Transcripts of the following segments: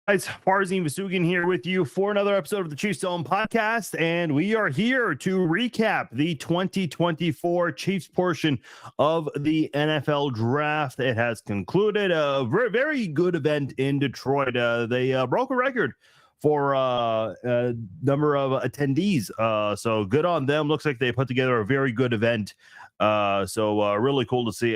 Guys, Farzin Vasugian here with you for another episode of the Chiefs Zone podcast, and we are here to recap the 2024 Chiefs portion of the NFL draft. It has concluded a very, very good event in Detroit. They broke a record for number of attendees, so good on them. Looks like they put together a very good event. So really cool to see.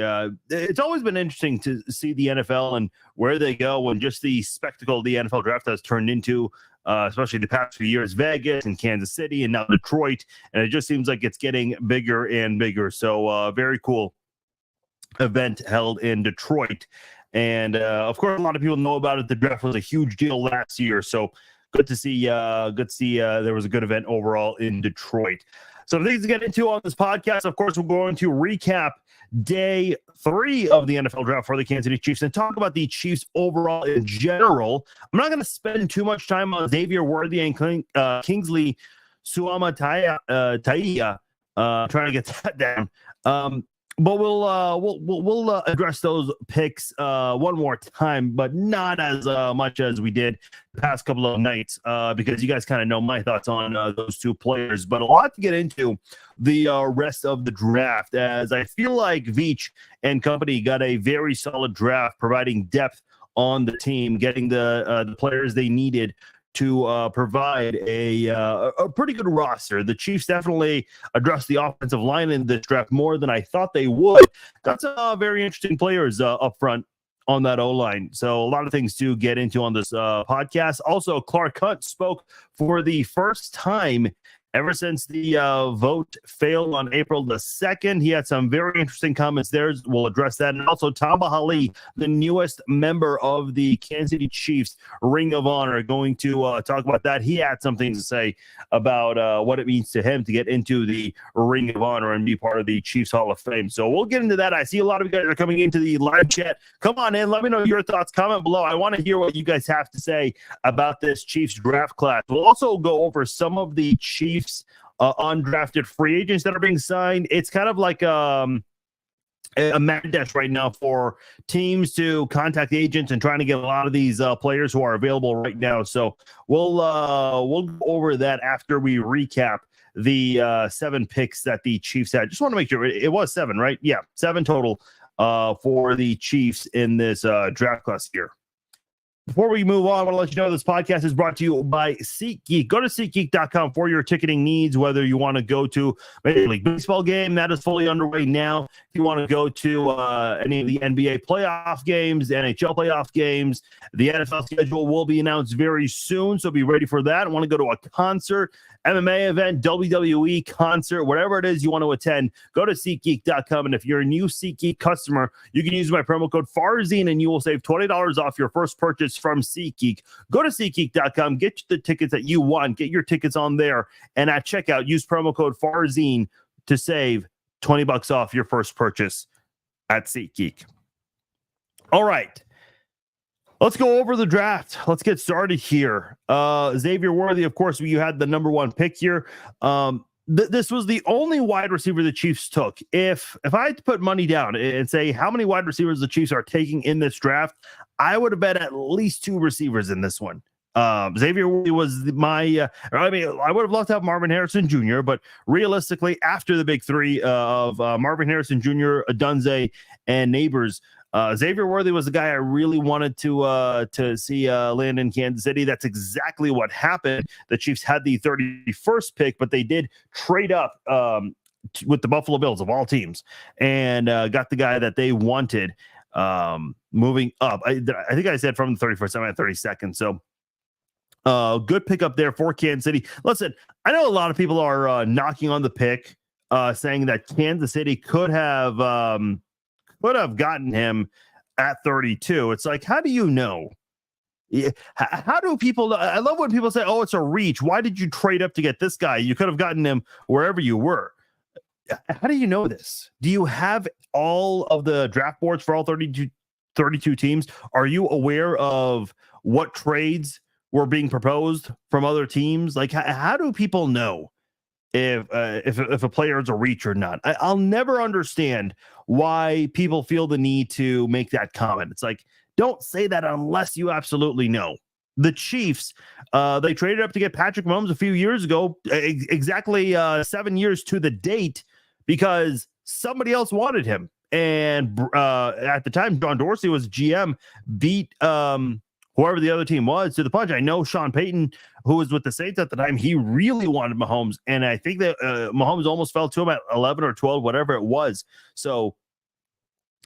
It's always been interesting to see the NFL and where they go, and just the spectacle the NFL draft has turned into, especially the past few years, Vegas and Kansas City and now Detroit. And it just seems like it's getting bigger and bigger. So very cool event held in Detroit. And of course, a lot of people know about it. The draft was a huge deal last year. So good to see there was a good event overall in Detroit. So things to get into on this podcast. Of course, we're going to recap day 3 of the NFL draft for the Kansas City Chiefs and talk about the Chiefs overall in general. I'm not going to spend too much time on Xavier Worthy and Kingsley Suamataia, trying to get that down. But we'll address those picks one more time, but not as much as we did the past couple of nights, because you guys kind of know my thoughts on those two players. But a lot to get into the rest of the draft, as I feel like Veach and company got a very solid draft, providing depth on the team, getting the players they needed to provide a pretty good roster. The Chiefs definitely addressed the offensive line in this draft more than I thought they would. Got some very interesting players up front on that O-line. So a lot of things to get into on this podcast. Also, Clark Hunt spoke for the first time ever since the vote failed on April the 2nd. He had some very interesting comments there. We'll address that. And also Tamba Hali, the newest member of the Kansas City Chiefs Ring of Honor, going to talk about that. He had something to say about what it means to him to get into the Ring of Honor and be part of the Chiefs Hall of Fame. So we'll get into that. I see a lot of you guys are coming into the live chat. Come on in. Let me know your thoughts. Comment below. I want to hear what you guys have to say about this Chiefs draft class. We'll also go over some of the Chiefs undrafted free agents that are being signed. It's kind of like a mad dash right now for teams to contact agents and trying to get a lot of these players who are available right now. So we'll go over that after we recap the 7 picks that the Chiefs had. Just want to make sure it was 7, right? Yeah, 7 total for the Chiefs in this draft class here. Before we move on, I want to let you know this podcast is brought to you by SeatGeek. Go to SeatGeek.com for your ticketing needs, whether you want to go to Major League Baseball game that is fully underway now. If you want to go to any of the NBA playoff games, the NHL playoff games, the NFL schedule will be announced very soon, so be ready for that. I want to go to a concert, MMA event, WWE concert, whatever it is you want to attend, go to SeatGeek.com. And if you're a new SeatGeek customer, you can use my promo code Farzin and you will save $20 off your first purchase from SeatGeek. Go to SeatGeek.com, get the tickets that you want, get your tickets on there, and at checkout, use promo code Farzin to save $20 off your first purchase at SeatGeek. All right. Let's go over the draft. Let's get started here. Xavier Worthy, of course, you had the number 1 pick here. This was the only wide receiver the Chiefs took. If I had to put money down and say how many wide receivers the Chiefs are taking in this draft, I would have bet at least 2 receivers in this one. Xavier Worthy was I would have loved to have Marvin Harrison Jr., but realistically, after the big 3 of Marvin Harrison Jr., Adunze, and Neighbors, Xavier Worthy was the guy I really wanted to see land in Kansas City. That's exactly what happened. The Chiefs had the 31st pick, but they did trade up with the Buffalo Bills of all teams and got the guy that they wanted moving up. I think I said from the 31st, I'm at 32nd. So good pickup there for Kansas City. Listen, I know a lot of people are knocking on the pick, saying that Kansas City could have gotten him at 32. It's like, how do you know? How do people know? I love when people say, oh, it's a reach. Why did you trade up to get this guy? You could have gotten him wherever you were. How do you know this? Do you have all of the draft boards for all 32 teams? Are you aware of what trades were being proposed from other teams? Like, how do people know if a player is a reach or not? I'll never understand why people feel the need to make that comment. It's like, don't say that unless you absolutely know. the Chiefs, they traded up to get Patrick Mahomes a few years ago, exactly 7 years to the date, because somebody else wanted him. And at the time, John Dorsey was GM, beat whoever the other team was to the punch. I know Sean Payton, who was with the Saints at the time, he really wanted Mahomes. And I think that Mahomes almost fell to him at 11 or 12, whatever it was. So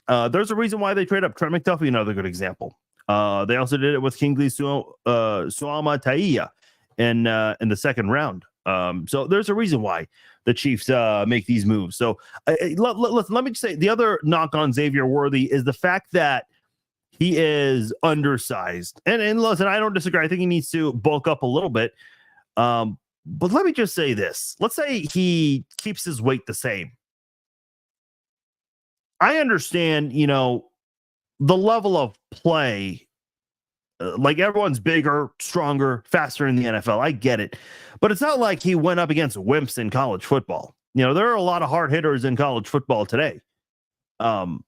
there's a reason why they trade up. Trent McDuffie, another good example. They also did it with Kingsley Suamataia in the second round. So there's a reason why the Chiefs make these moves. So let me just say, the other knock on Xavier Worthy is the fact that he is undersized. And listen, I don't disagree. I think he needs to bulk up a little bit. But let me just say this. Let's say he keeps his weight the same. I understand, the level of play, like everyone's bigger, stronger, faster in the NFL. I get it. But it's not like he went up against wimps in college football. There are a lot of hard hitters in college football today. And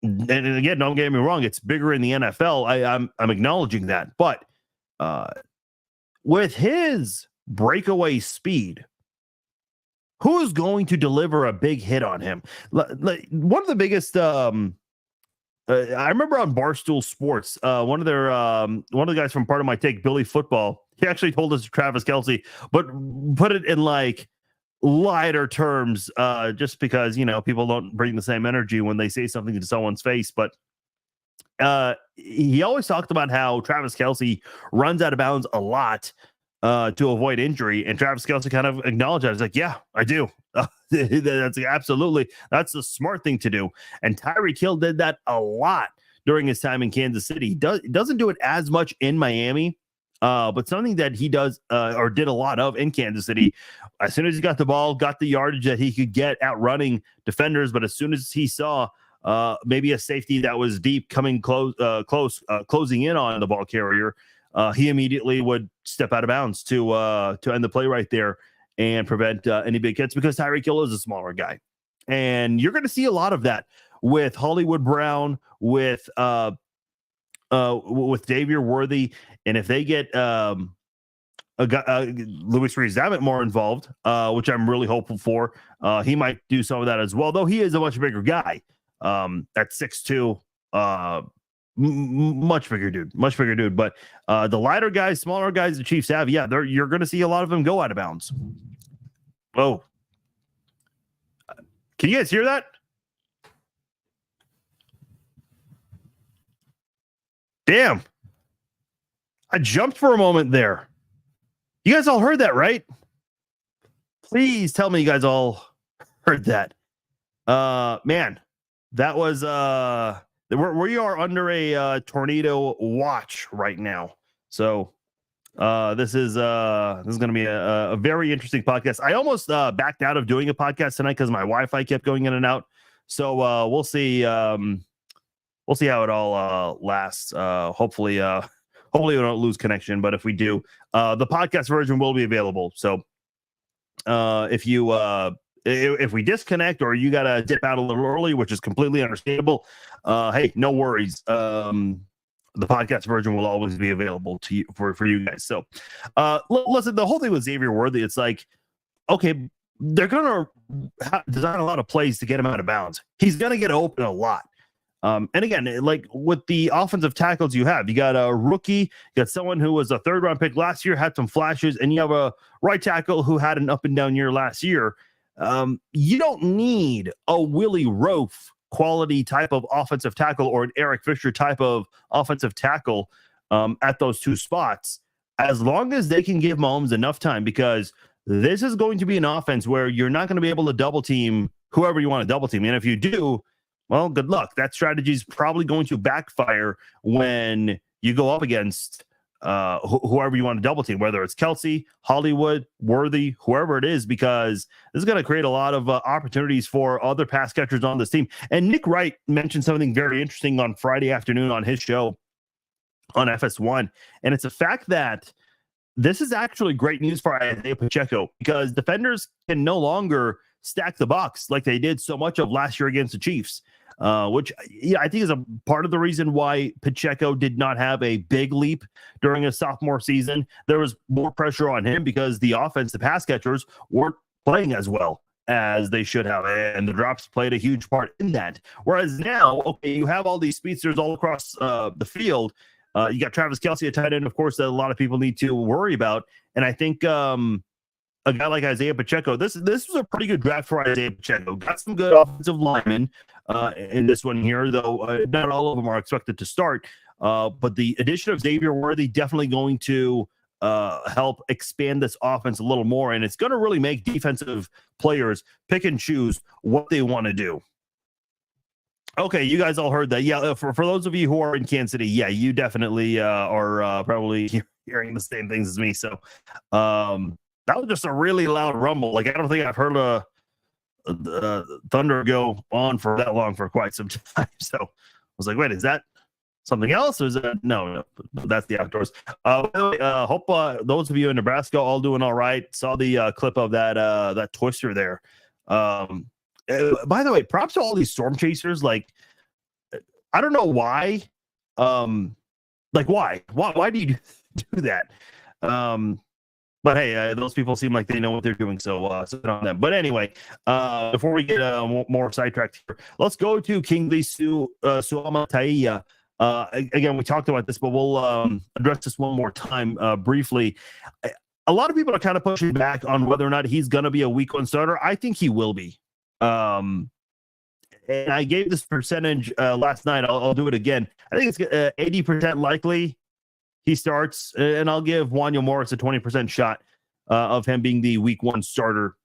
again, don't get me wrong, it's bigger in the NFL. I'm acknowledging that. But with his breakaway speed, who's going to deliver a big hit on him? One of the biggest I remember on Barstool Sports, one of the guys from Part of My Take, Billy Football, he actually told us Travis Kelce, but put it in like lighter terms, just because people don't bring the same energy when they say something to someone's face. But he always talked about how Travis Kelce runs out of bounds a lot to avoid injury, and Travis Kelce kind of acknowledged that. He's like, "Yeah, I do. That's the smart thing to do." And Tyreek Hill did that a lot during his time in Kansas City. He doesn't do it as much in Miami, but something that he does or did a lot of in Kansas City. As soon as he got the ball, got the yardage that he could get out running defenders, but as soon as he saw maybe a safety that was deep coming closing in on the ball carrier, he immediately would step out of bounds to end the play right there and prevent any big hits, because Tyreek Hill is a smaller guy. And you're going to see a lot of that with Hollywood Brown, with Xavier Worthy. And if they get Louis Rees-Zammit more involved, which I'm really hopeful for, he might do some of that as well, though he is a much bigger guy at 6'2", much bigger dude. But the lighter guys, smaller guys the Chiefs have, you're going to see a lot of them go out of bounds. Oh, can you guys hear that? Damn, I jumped for a moment there. You guys all heard that, right? Please tell me you guys all heard that. Man, that was we are under a tornado watch right now. So this is going to be a very interesting podcast. I almost backed out of doing a podcast tonight because my Wi-Fi kept going in and out. So we'll see. We'll see how it all lasts. Hopefully we don't lose connection. But if we do, the podcast version will be available. So if we disconnect or you got to dip out a little early, which is completely understandable, hey, no worries. The podcast version will always be available to you for you guys. So listen, the whole thing with Xavier Worthy, it's like, okay, they're going to design a lot of plays to get him out of bounds. He's going to get open a lot. And again, like with the offensive tackles you got a rookie, you got someone who was a third-round pick last year, had some flashes, and you have a right tackle who had an up-and-down year last year. You don't need a Willie Roaf quality type of offensive tackle or an Eric Fisher type of offensive tackle at those two spots, as long as they can give Mahomes enough time, because this is going to be an offense where you're not going to be able to double team whoever you want to double team. And if you do, well, good luck. That strategy is probably going to backfire when you go up against whoever you want to double team, whether it's Kelce, Hollywood, Worthy, whoever it is, because this is going to create a lot of opportunities for other pass catchers on this team. And Nick Wright mentioned something very interesting on Friday afternoon on his show on FS1. And it's a fact that this is actually great news for Isaiah Pacheco, because defenders can no longer stack the box like they did so much of last year against the Chiefs. which I think is a part of the reason why Pacheco did not have a big leap during his sophomore season. There was more pressure on him because the offense, the pass catchers, weren't playing as well as they should have, and the drops played a huge part in that. Whereas now, okay, you have all these speedsters all across the field. You got Travis Kelce, a tight end, of course, that a lot of people need to worry about. And I think a guy like Isaiah Pacheco, this was a pretty good draft for Isaiah Pacheco. Got some good offensive linemen in this one here, though not all of them are expected to start. But the addition of Xavier Worthy definitely going to help expand this offense a little more, and it's going to really make defensive players pick and choose what they want to do. Okay, you guys all heard that. Yeah, for those of you who are in Kansas City, yeah, you definitely are probably hearing the same things as me. So that was just a really loud rumble. Like, I don't think I've heard thunder go on for that long for quite some time. So I was like, wait, is that something else? Or is that no, that's the outdoors. Hope those of you in Nebraska all doing all right. Saw the clip of that twister there. By the way, props to all these storm chasers. Like, I don't know why. Why do you do that? But hey, those people seem like they know what they're doing, so sit on them. But anyway, before we get more sidetracked here, let's go to Kingsley Suamataia. Again, we talked about this, but we'll address this one more time briefly. A lot of people are kind of pushing back on whether or not he's going to be a week one starter. I think he will be. And I gave this percentage last night. I'll do it again. I think it's 80% likely he starts, and I'll give Wanya Morris a 20% shot of him being the week one starter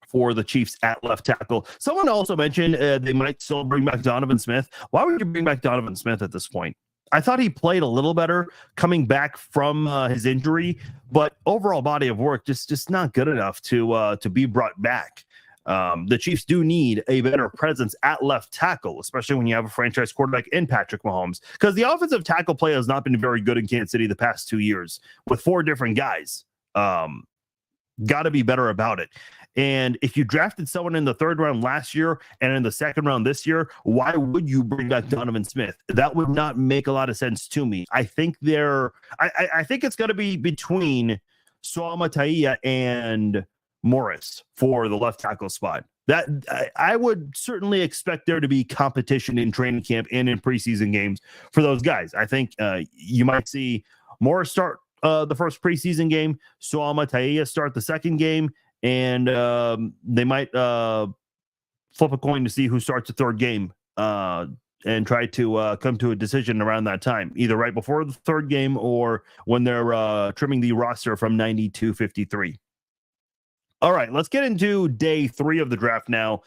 for the Chiefs at left tackle. Someone also mentioned they might still bring back Donovan Smith. Why would you bring back Donovan Smith at this point? I thought he played a little better coming back from his injury, but overall body of work just not good enough to be brought back. The Chiefs do need a better presence at left tackle, especially when you have a franchise quarterback in Patrick Mahomes, because the offensive tackle play has not been very good in Kansas City the past 2 years with 4 different guys. Got to be better about it. And if you drafted someone in the 3rd round last year and in the 2nd round this year, why would you bring back Donovan Smith? That would not make a lot of sense to me. I think I think it's going to be between Suamataia and Morris for the left tackle spot. That I would certainly expect there to be competition in training camp and in preseason games for those guys. I think you might see Morris start the first preseason game, Suamataia start the second game, and they might flip a coin to see who starts the third game and try to come to a decision around that time, either right before the third game or when they're trimming the roster from 90 to 53. All right, let's get into day 3 of the draft now.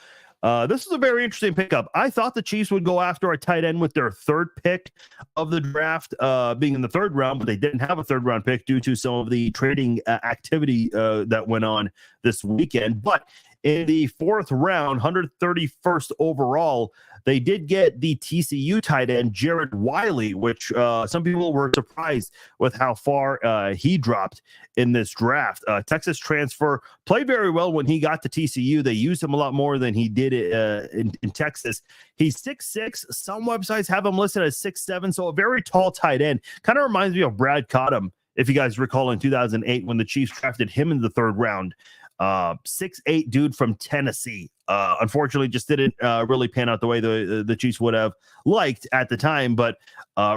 This is a very interesting pickup. I thought the Chiefs would go after a tight end with their 3rd pick of the draft, being in the 3rd round, but they didn't have a 3rd round pick due to some of the trading activity that went on this weekend. But in the 4th round, 131st overall, they did get the TCU tight end, Jared Wiley, which some people were surprised with how far he dropped in this draft. Texas transfer, played very well when he got to TCU. They used him a lot more than he did in Texas. He's 6'6". Some websites have him listed as 6'7", so a very tall tight end. Kind of reminds me of Brad Cottom, if you guys recall, in 2008 when the Chiefs drafted him in the 3rd round. 6'8" dude from Tennessee. Unfortunately, just didn't really pan out the way the Chiefs would have liked at the time, but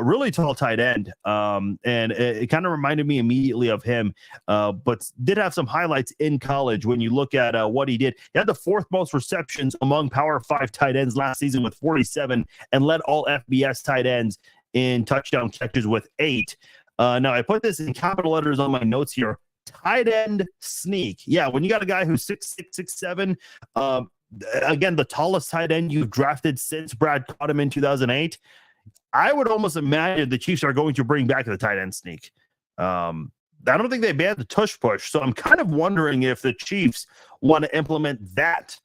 really tall tight end. And it kind of reminded me immediately of him, but did have some highlights in college when you look at what he did. He had the 4th most receptions among Power 5 tight ends last season with 47 and led all FBS tight ends in touchdown catches with 8. Now, I put this in capital letters on my notes here. Tight end sneak. Yeah, when you got a guy who's 6'6", 6'7", again, the tallest tight end you've drafted since Brad caught him in 2008, I would almost imagine the Chiefs are going to bring back the tight end sneak. I don't think they banned the tush push, so I'm kind of wondering if the Chiefs want to implement that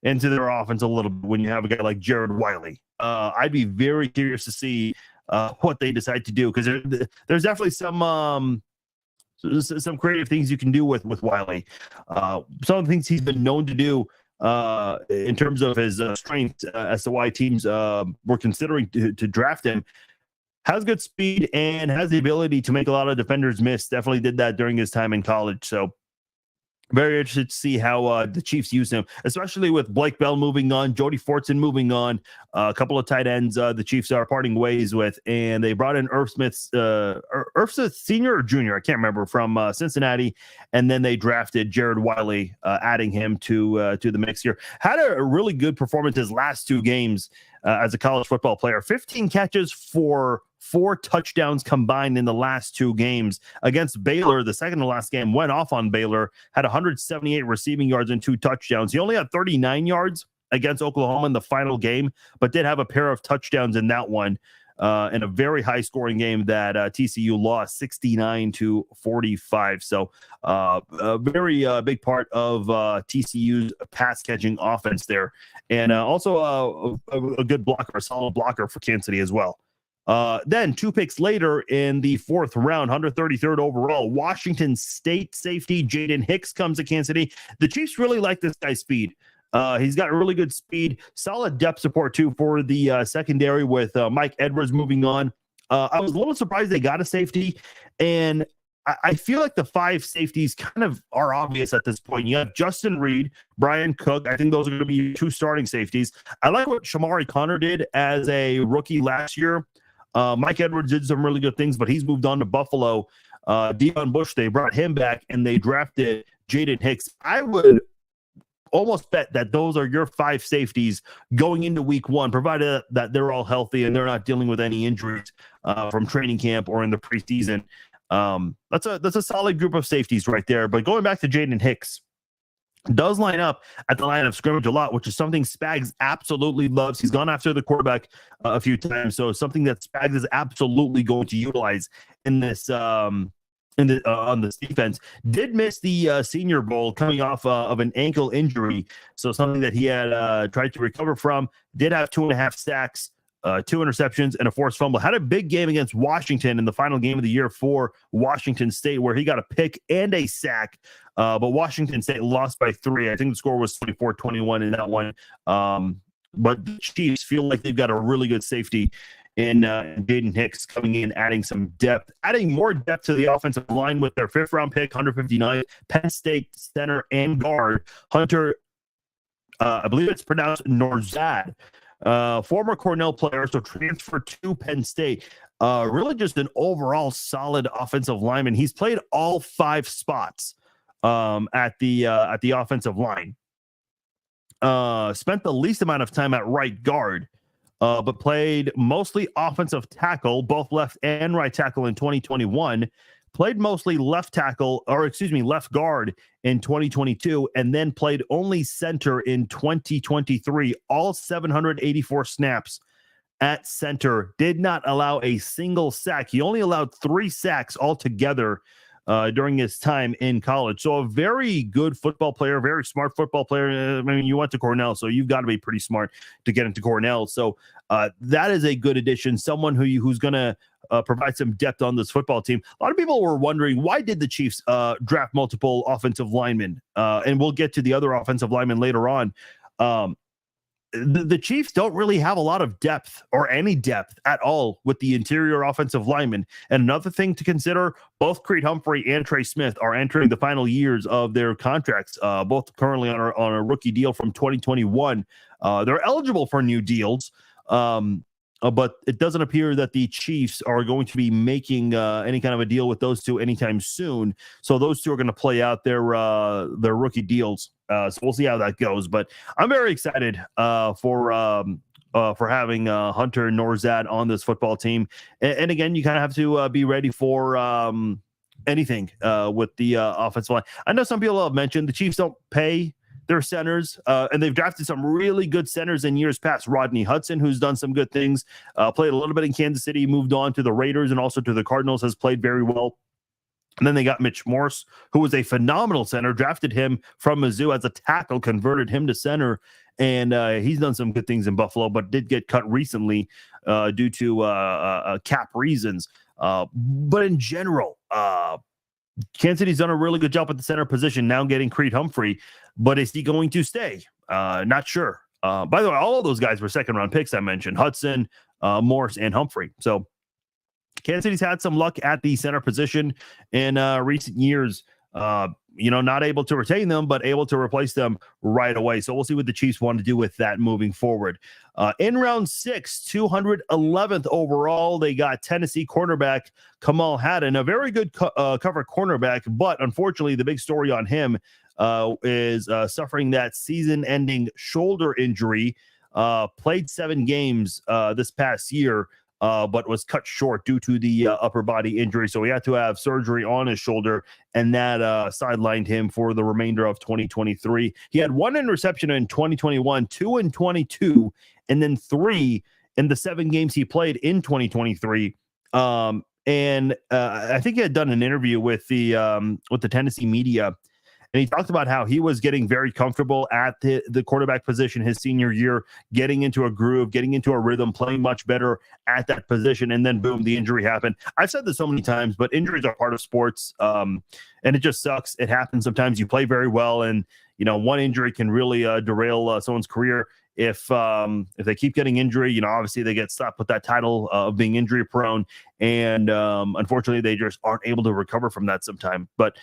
into their offense a little bit when you have a guy like Jared Wiley. I'd be very curious to see what they decide to do, because there's definitely some creative things you can do with Wiley. Some of the things he's been known to do in terms of his strength as to why teams were considering to draft him. Has good speed and has the ability to make a lot of defenders miss. Definitely did that during his time in college. So very interested to see how the Chiefs use him, especially with Blake Bell moving on, Jody Fortson moving on, a couple of tight ends the Chiefs are parting ways with, and they brought in Irv Smith Senior or Junior, I can't remember, from Cincinnati, and then they drafted Jared Wiley, adding him to the mix here. Had a really good performance his last two games as a college football player. 15 catches for 4 touchdowns combined in the last 2 games against Baylor. The second to last game went off on Baylor, had 178 receiving yards and 2 touchdowns. He only had 39 yards against Oklahoma in the final game, but did have a pair of touchdowns in that one, in a very high scoring game that TCU lost 69-45. So a very big part of TCU's pass catching offense there. And also a good blocker, a solid blocker for Kansas City as well. Then 2 picks later in the 4th round, 133rd overall, Washington State safety Jaden Hicks comes to Kansas City. The Chiefs really like this guy's speed. He's got really good speed, solid depth support too for the secondary with Mike Edwards moving on. I was a little surprised they got a safety, and I feel like the 5 safeties kind of are obvious at this point. You have Justin Reed, Brian Cook. I think those are going to be 2 starting safeties. I like what Shamari Connor did as a rookie last year. Mike Edwards did some really good things, but he's moved on to Buffalo. Deon Bush, they brought him back, and they drafted Jaden Hicks. I would almost bet that those are your 5 safeties going into week 1, provided that they're all healthy and they're not dealing with any injuries from training camp or in the preseason. That's a solid group of safeties right there. But going back to Jaden Hicks, does line up at the line of scrimmage a lot, which is something Spags absolutely loves. He's gone after the quarterback a few times, so something that Spags is absolutely going to utilize in this on this defense. Did miss the Senior Bowl coming off of an ankle injury, so something that he had tried to recover from. Did have 2.5 sacks, 2 interceptions, and a forced fumble. Had a big game against Washington in the final game of the year for Washington State, where he got a pick and a sack. But Washington State lost by 3. I think the score was 24-21 in that one. But the Chiefs feel like they've got a really good safety in Jaden Hicks coming in, adding some depth, adding more depth to the offensive line with their 5th round pick, 159, Penn State center and guard, Hunter, I believe it's pronounced Nourzad. Former Cornell player, so transferred to Penn State. Really just an overall solid offensive lineman. He's played all 5 spots at the offensive line. Spent the least amount of time at right guard, but played mostly offensive tackle, both left and right tackle in 2021. Played mostly left guard in 2022, and then played only center in 2023. All 784 snaps at center. Did not allow a single sack. He only allowed 3 sacks altogether during his time in college. So a very good football player, very smart football player. I mean, you went to Cornell, so you've got to be pretty smart to get into Cornell. So that is a good addition. Someone who's going to provide some depth on this football team. A lot of people were wondering, why did the Chiefs draft multiple offensive linemen? And we'll get to the other offensive linemen later on. The Chiefs don't really have a lot of depth or any depth at all with the interior offensive linemen. And another thing to consider, both Creed Humphrey and Trey Smith are entering the final years of their contracts, both currently on a rookie deal from 2021. They're eligible for new deals, but it doesn't appear that the Chiefs are going to be making any kind of a deal with those two anytime soon. So those two are going to play out their rookie deals. So we'll see how that goes. But I'm very excited for having Hunter Nourzad on this football team. And again, you kind of have to be ready for anything with the offensive line. I know some people have mentioned the Chiefs don't pay their centers, and they've drafted some really good centers in years past. Rodney Hudson, who's done some good things, played a little bit in Kansas City, moved on to the Raiders and also to the Cardinals, has played very well. And then they got Mitch Morse, who was a phenomenal center, drafted him from Mizzou as a tackle, converted him to center, and he's done some good things in Buffalo, but did get cut recently due to cap reasons. But in general, Kansas City's done a really good job at the center position, now getting Creed Humphrey, but is he going to stay? Not sure. By the way, all of those guys were second-round picks I mentioned, Hudson, Morris, and Humphrey. So Kansas City's had some luck at the center position in recent years. Not able to retain them, but able to replace them right away. So we'll see what the Chiefs want to do with that moving forward. In round 6, 211th overall, they got Tennessee cornerback Kamal Haddon, a very good cover cornerback, but unfortunately, the big story on him is suffering that season-ending shoulder injury. Played 7 games this past year, but was cut short due to the upper body injury. So he had to have surgery on his shoulder, and that sidelined him for the remainder of 2023. He had 1 interception in 2021, 2 in 22, and then 3 in the 7 games he played in 2023. And I think he had done an interview with the Tennessee media, and he talked about how he was getting very comfortable at the quarterback position his senior year, getting into a groove, getting into a rhythm, playing much better at that position. And then, boom, the injury happened. I've said this so many times, but injuries are part of sports. And it just sucks. It happens sometimes. You play very well, and, one injury can really derail someone's career. If they keep getting injury, obviously they get slapped with that title of being injury prone. And unfortunately, they just aren't able to recover from that sometime. But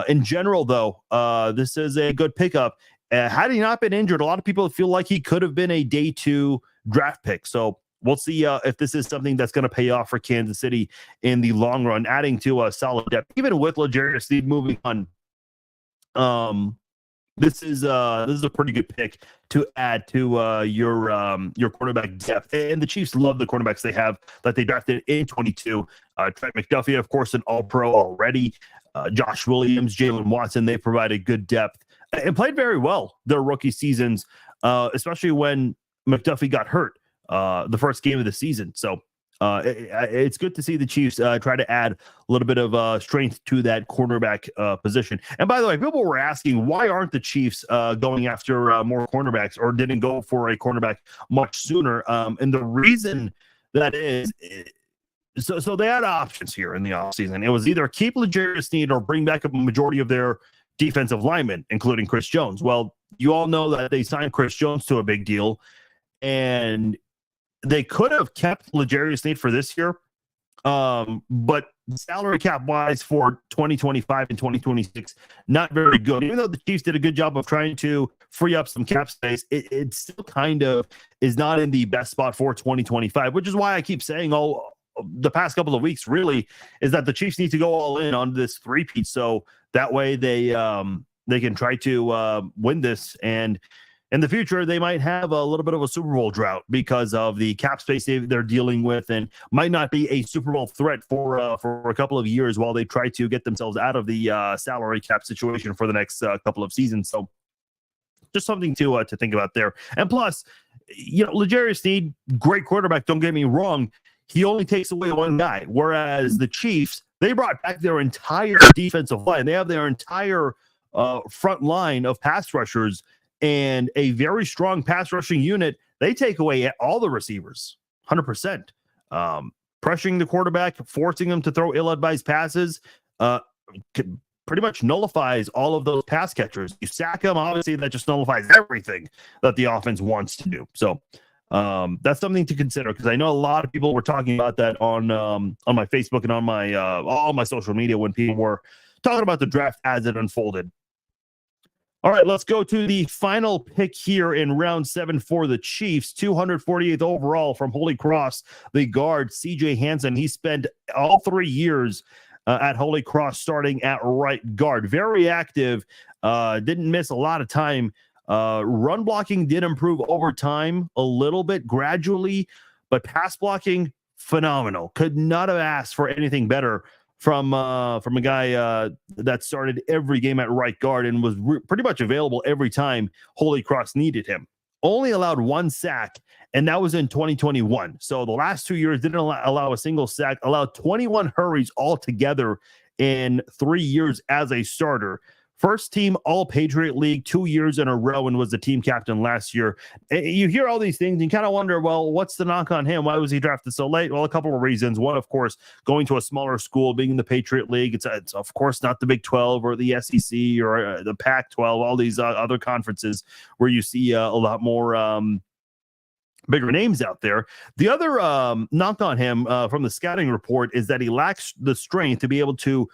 in general, though, this is a good pickup. Had he not been injured, a lot of people feel like he could have been a day 2 draft pick. So we'll see if this is something that's going to pay off for Kansas City in the long run, adding to a solid depth, even with L'Jarius Sneed moving on. This is a pretty good pick to add to your quarterback depth. And the Chiefs love the quarterbacks they have that they drafted in 22. Trent McDuffie, of course, an All-Pro already. Josh Williams, Jalen Watson, they provided good depth and played very well their rookie seasons, especially when McDuffie got hurt the first game of the season. So it's good to see the Chiefs try to add a little bit of strength to that cornerback position. And by the way, people were asking, why aren't the Chiefs going after more cornerbacks, or didn't go for a cornerback much sooner? And the reason that is, so they had options here in the offseason. It was either keep L'Jarius Sneed or bring back a majority of their defensive linemen, including Chris Jones. Well, you all know that they signed Chris Jones to a big deal, and they could have kept L'Jarius Sneed for this year, but salary cap wise for 2025 and 2026, not very good. Even though the Chiefs did a good job of trying to free up some cap space, it still kind of is not in the best spot for 2025, which is why I keep saying all the past couple of weeks really is that the Chiefs need to go all in on this three-peat, so that way they can try to win this. And in the future, they might have a little bit of a Super Bowl drought because of the cap space they're dealing with, and might not be a Super Bowl threat for a couple of years while they try to get themselves out of the salary cap situation for the next couple of seasons. So just something to think about there. And plus, L'Jarius Sneed, great quarterback, don't get me wrong. He only takes away one guy, whereas the Chiefs, they brought back their entire defensive line. They have their entire front line of pass rushers and a very strong pass rushing unit. They take away all the receivers, 100%. Pressuring the quarterback, forcing him to throw ill-advised passes, pretty much nullifies all of those pass catchers. You sack them, obviously that just nullifies everything that the offense wants to do. So that's something to consider, because I know a lot of people were talking about that on my Facebook and on my all my social media when people were talking about the draft as it unfolded. All right, let's go to the final pick here in round 7 for the Chiefs. 248th overall from Holy Cross, the guard CJ Hansen. He spent all 3 years at Holy Cross starting at right guard. Very active, didn't miss a lot of time. Run blocking did improve over time a little bit gradually, but pass blocking, phenomenal. Could not have asked for anything better from a guy that started every game at right guard and was pretty much available every time Holy Cross needed him. Only allowed 1 sack, and that was in 2021. So the last 2 years didn't allow a single sack, allowed 21 hurries altogether in 3 years as a starter. First team All Patriot League 2 years in a row and was the team captain last year. You hear all these things and you kind of wonder, well, what's the knock on him? Why was he drafted so late? Well, a couple of reasons. One, of course, going to a smaller school, being in the Patriot League. It's of course not the Big 12 or the SEC or the Pac 12, all these other conferences where you see a lot more bigger names out there. The other knock on him from the scouting report is that he lacks the strength to be able to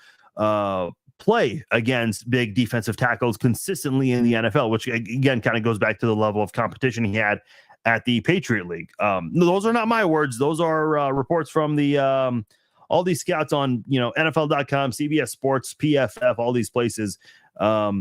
play against big defensive tackles consistently in the NFL, which again kind of goes back to the level of competition he had at the Patriot League. Those are not my words. Those are reports from the all these scouts on NFL.com, CBS Sports, PFF, all these places. I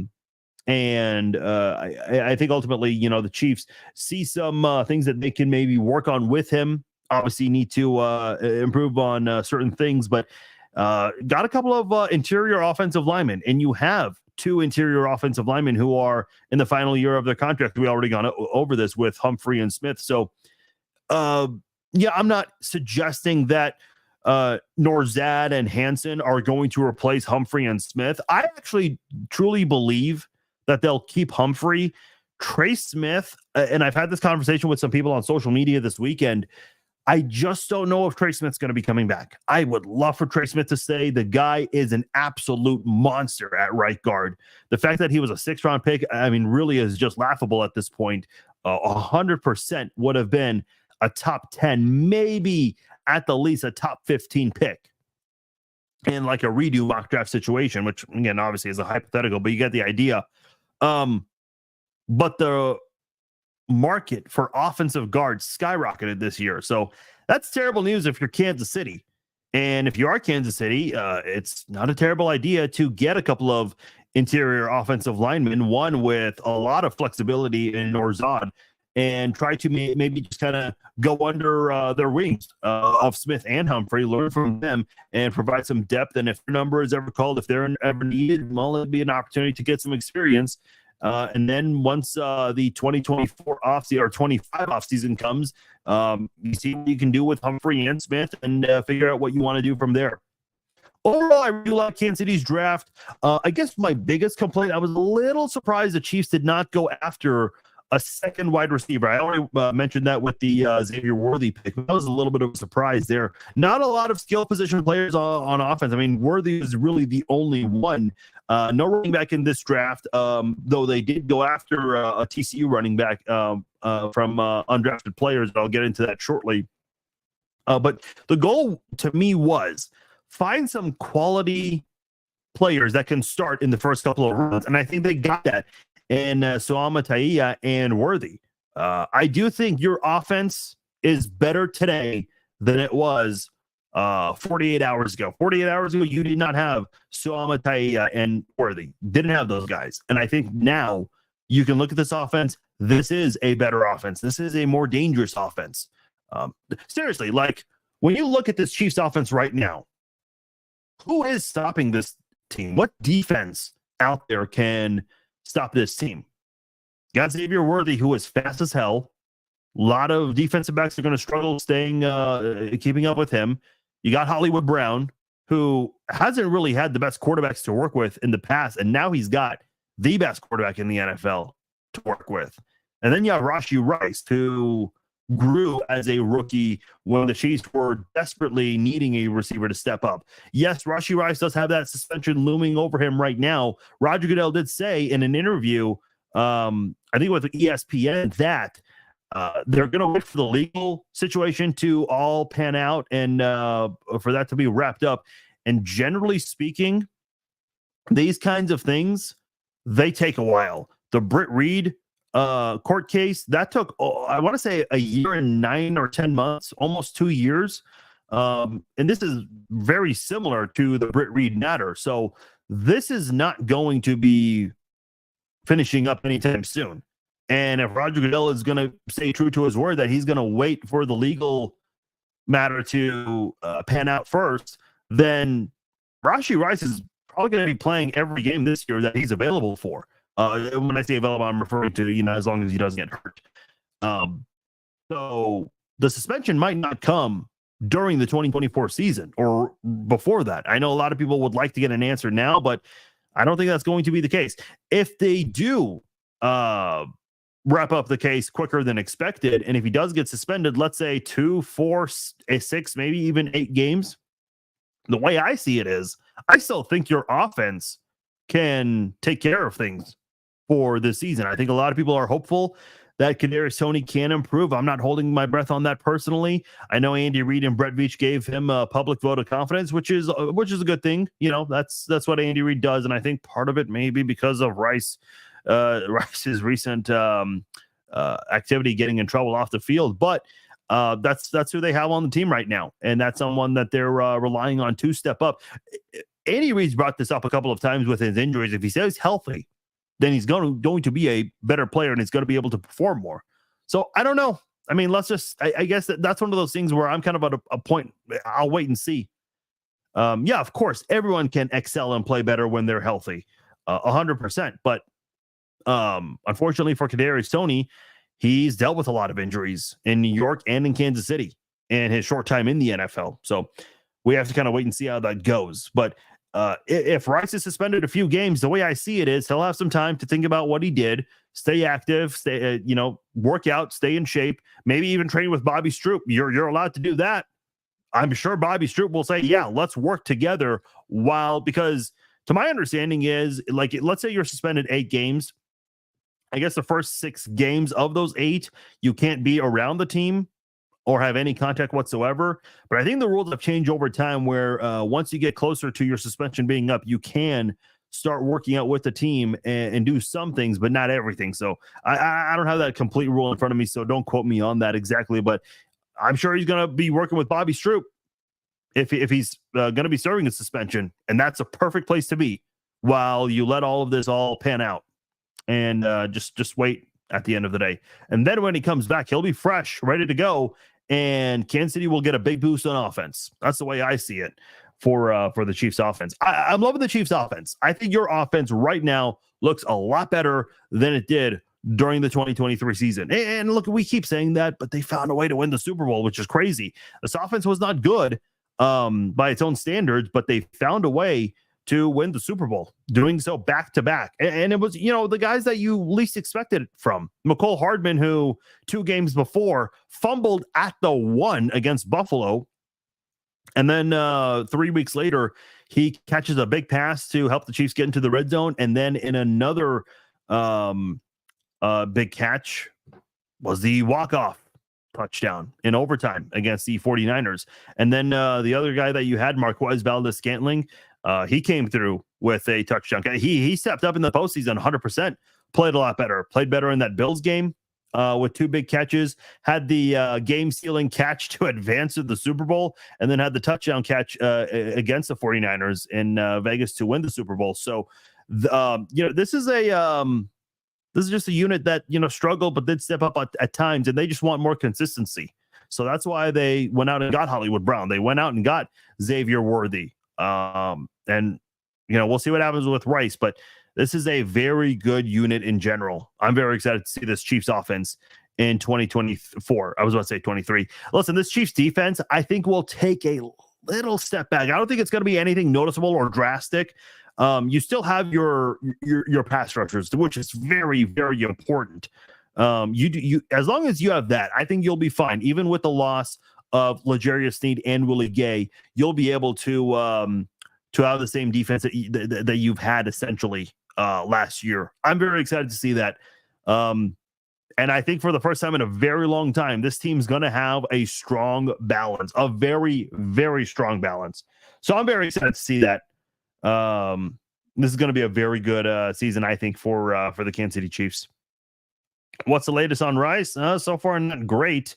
think ultimately, the Chiefs see some things that they can maybe work on with him. Obviously, need to improve on certain things, but got a couple of interior offensive linemen, and you have 2 interior offensive linemen who are in the final year of their contract. We already gone over this with Humphrey and Smith. So, I'm not suggesting that Nourzad and Hansen are going to replace Humphrey and Smith. I actually truly believe that they'll keep Humphrey. Trey Smith, and I've had this conversation with some people on social media this weekend, I just don't know if Trey Smith's going to be coming back. I would love for Trey Smith to stay. The guy is an absolute monster at right guard. The fact that he was a 6th-round pick, really is just laughable at this point. 100% would have been a top 10, maybe at the least a top 15 pick in like a redo mock draft situation, which again, obviously is a hypothetical, but you get the idea. But the market for offensive guards skyrocketed this year. So that's terrible news if you're Kansas City. And if you are Kansas City, it's not a terrible idea to get a couple of interior offensive linemen, one with a lot of flexibility in Nourzad, and try to maybe just kind of go under their wings of Smith and Humphrey, learn from them, and provide some depth. And if their number is ever called, if they're ever needed, well, it'd be an opportunity to get some experience. And then once the 2024 offseason or 25 offseason comes, you see what you can do with Humphrey and Smith and figure out what you want to do from there. Overall, I really like Kansas City's draft. I guess my biggest complaint, I was a little surprised the Chiefs did not go after a second wide receiver. I already mentioned that with the Xavier Worthy pick. That was a little bit of a surprise there. Not a lot of skill position players on offense. Worthy is really the only one. No running back in this draft, though they did go after a TCU running back from undrafted players. I'll get into that shortly. But the goal to me was find some quality players that can start in the first couple of rounds. And I think they got that in Suama Taia and Worthy. I do think your offense is better today than it was 48 hours ago. 48 hours ago, you did not have Suama Taia and Worthy. Didn't have those guys. And I think now you can look at this offense. This is a better offense. This is a more dangerous offense. Seriously, like when you look at this Chiefs offense right now, who is stopping this team? What defense out there can stop this team? You got Xavier Worthy, who is fast as hell. A lot of defensive backs are going to struggle keeping up with him. You got Hollywood Brown, who hasn't really had the best quarterbacks to work with in the past, and now he's got the best quarterback in the NFL to work with. And then you have Rashee Rice, who grew as a rookie when the Chiefs were desperately needing a receiver to step up. Yes, Rashee Rice does have that suspension looming over him right now. Roger Goodell did say in an interview, I think with ESPN, that they're going to wait for the legal situation to all pan out and for that to be wrapped up. And generally speaking, these kinds of things, they take a while. The Britt Reed court case, that took, I want to say, a year and 9 or 10 months, almost 2 years. And this is very similar to the Britt Reed matter. So this is not going to be finishing up anytime soon. And if Roger Goodell is going to stay true to his word that he's going to wait for the legal matter to pan out first, then Rashee Rice is probably going to be playing every game this year that he's available for. When I say available, I'm referring to, as long as he doesn't get hurt. So the suspension might not come during the 2024 season or before that. I know a lot of people would like to get an answer now, but I don't think that's going to be the case. If they do wrap up the case quicker than expected, and if he does get suspended, let's say 2, 4, 6, maybe even 8 games, the way I see it is, I still think your offense can take care of things for this season. I think a lot of people are hopeful that Kadarius Toney can improve. I'm not holding my breath on that personally. I know Andy Reid and Brett Veach gave him a public vote of confidence, which is a good thing. You know, that's what Andy Reid does, and I think part of it may be because of Rice's recent activity getting in trouble off the field. But that's who they have on the team right now, and that's someone that they're relying on to step up. Andy Reid's brought this up a couple of times with his injuries. If he stays healthy, then he's going to be a better player, and he's going to be able to perform more. So I don't know. I mean, I guess that's one of those things where I'm kind of at a point. I'll wait and see. Yeah, of course, everyone can excel and play better when they're healthy, 100%. But unfortunately for Kadarius Toney, he's dealt with a lot of injuries in New York and in Kansas City in his short time in the NFL. So we have to kind of wait and see how that goes. But if Rice is suspended a few games, the way I see it is he'll have some time to think about what he did, stay active, stay, work out, stay in shape, maybe even train with Bobby Stroup. You're allowed to do that. I'm sure Bobby Stroup will say, yeah, let's work together because to my understanding is, like, let's say you're suspended 8 games. I guess the first 6 games of those 8, you can't be around the team or have any contact whatsoever. But I think the rules have changed over time where once you get closer to your suspension being up, you can start working out with the team and do some things, but not everything. So I don't have that complete rule in front of me, so don't quote me on that exactly. But I'm sure he's going to be working with Bobby Stroup if he's going to be serving a suspension. And that's a perfect place to be while you let all of this all pan out. And just wait at the end of the day. And then when he comes back, he'll be fresh, ready to go. And Kansas City will get a big boost on offense. That's the way I see it for the Chiefs offense. I'm loving the Chiefs offense. I think your offense right now looks a lot better than it did during the 2023 season. And look, we keep saying that, but they found a way to win the Super Bowl, which is crazy. This offense was not good by its own standards, but they found a way to win the Super Bowl, doing so back to back. And it was, the guys that you least expected it from. Mecole Hardman, who 2 games before fumbled at the 1 against Buffalo. And then 3 weeks later, he catches a big pass to help the Chiefs get into the red zone. And then in another big catch was the walk-off touchdown in overtime against the 49ers. And then the other guy that you had, Marquez Valdes-Scantling, he came through with a touchdown. He stepped up in the postseason 100%, played a lot better, played better in that Bills game with 2 big catches, had the game-sealing catch to advance to the Super Bowl, and then had the touchdown catch against the 49ers in Vegas to win the Super Bowl. So, this is just a unit that, struggled but did step up at times, and they just want more consistency. So that's why they went out and got Hollywood Brown. They went out and got Xavier Worthy. And we'll see what happens with Rice, but this is a very good unit in general. I'm very excited to see this Chiefs offense in 2024. I was about to say 23. Listen, this Chiefs defense, I think, will take a little step back. I don't think it's going to be anything noticeable or drastic. You still have your pass rushers, which is very, very important. You as long as you have that, I think you'll be fine. Even with the loss of L'Jarius Sneed and Willie Gay, you'll be able to have the same defense that you've had essentially last year. I'm very excited to see that. And I think for the first time in a very long time, this team's going to have a strong balance, a very, very strong balance. So I'm very excited to see that. This is going to be a very good season, I think, for the Kansas City Chiefs. What's the latest on Rice? So far, not great.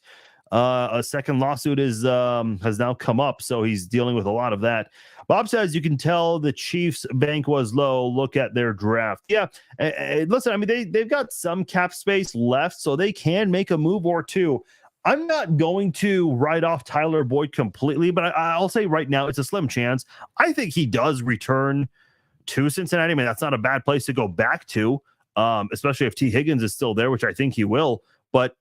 A second lawsuit has now come up, so he's dealing with a lot of that. Bob says you can tell the Chiefs' bank was low. Look at their draft. Yeah, listen, I mean, they've got some cap space left, so they can make a move or two. I'm not going to write off Tyler Boyd completely, but I'll say right now it's a slim chance. I think he does return to Cincinnati. I mean, that's not a bad place to go back to, especially if T. Higgins is still there, which I think he will. But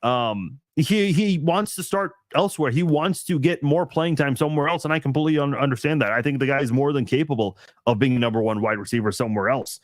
he wants to start elsewhere. He wants to get more playing time somewhere else, and I completely understand that. I think the guy is more than capable of being number one wide receiver somewhere else.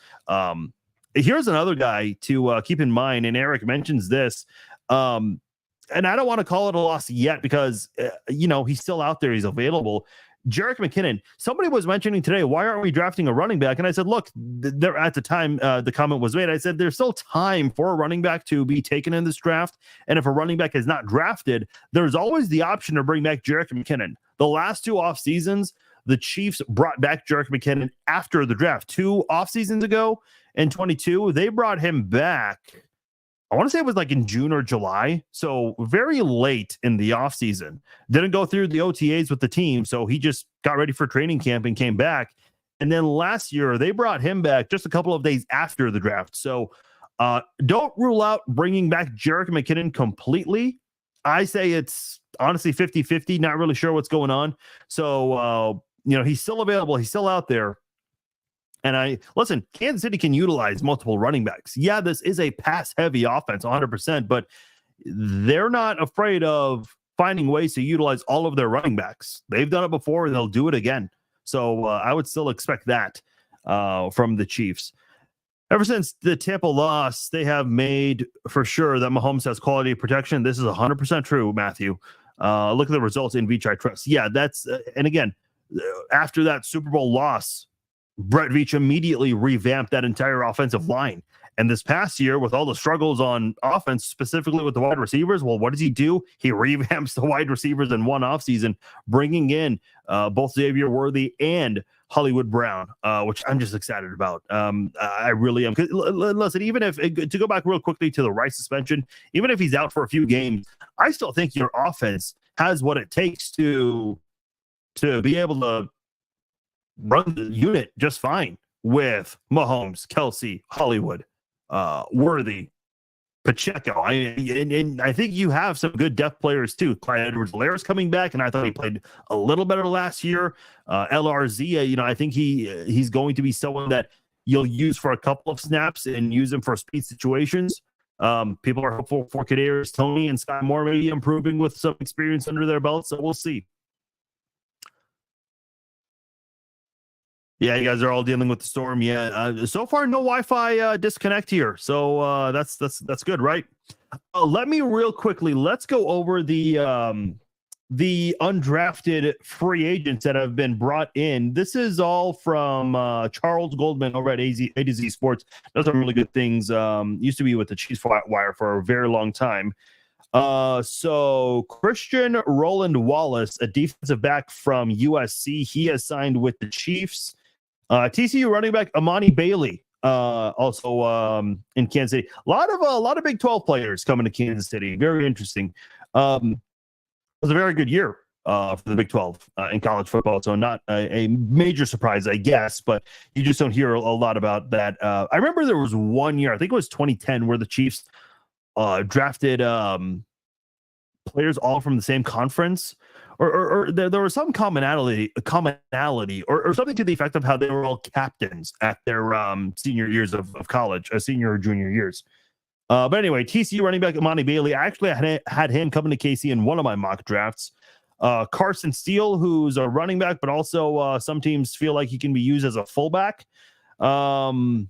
Here's another guy to keep in mind, and Eric mentions this. And I don't want to call it a loss yet because, he's still out there. He's available. Jerick McKinnon. Somebody was mentioning today, why aren't we drafting a running back? And I said, look, there at the time the comment was made, I said, there's still time for a running back to be taken in this draft. And if a running back is not drafted, there's always the option to bring back Jerick McKinnon. The last 2 off seasons, the Chiefs brought back Jerick McKinnon after the draft. 2 off seasons ago in 22, they brought him back. I want to say it was like in June or July. So very late in the offseason. Didn't go through the OTAs with the team. So he just got ready for training camp and came back. And then last year, they brought him back just a couple of days after the draft. So don't rule out bringing back Jerick McKinnon completely. I say it's honestly 50-50. Not really sure what's going on. So, he's still available. He's still out there. And listen, Kansas City can utilize multiple running backs. Yeah, this is a pass-heavy offense, 100%, but they're not afraid of finding ways to utilize all of their running backs. They've done it before, and they'll do it again. So I would still expect that from the Chiefs. Ever since the Tampa loss, they have made for sure that Mahomes has quality protection. This is 100% true, Matthew. Look at the results in Veach I Trust. Yeah, that's and again, after that Super Bowl loss, Brett Veach immediately revamped that entire offensive line. And this past year, with all the struggles on offense, specifically with the wide receivers, well, what does he do? He revamps the wide receivers in one offseason, bringing in both Xavier Worthy and Hollywood Brown, which I'm just excited about. I really am. Listen, even if, to go back real quickly to the Rice suspension, even if he's out for a few games, I still think your offense has what it takes to be able to run the unit just fine with Mahomes, Kelsey, Hollywood, Worthy, Pacheco. And I think you have some good depth players too. Clyde Edwards-Helaire is coming back, and I thought he played a little better last year. LRZ, I think he's going to be someone that you'll use for a couple of snaps and use him for speed situations. People are hopeful for Kadarius Toney and Sky Moore maybe improving with some experience under their belt, so we'll see. Yeah, you guys are all dealing with the storm. Yeah, so far no Wi-Fi disconnect here, so that's good, right? Let me let's go over the undrafted free agents that have been brought in. This is all from Charles Goldman over at A to Z Sports. Does some really good things. Used to be with the Chiefs Wire for a very long time. So Christian Roland Wallace, a defensive back from USC, he has signed with the Chiefs. TCU running back Amani Bailey, also in Kansas City. A lot of Big 12 players coming to Kansas City. Very interesting. It was a very good year for the Big 12 in college football. So not a major surprise, I guess, but you just don't hear a lot about that. I remember there was one year, I think it was 2010, where the Chiefs drafted players all from the same conference. Or there was some commonality, or something to the effect of how they were all captains at their senior years of college, senior or junior years. But anyway, TCU running back Amani Bailey, I actually had him coming to KC in one of my mock drafts. Carson Steele, who's a running back, but also some teams feel like he can be used as a fullback. The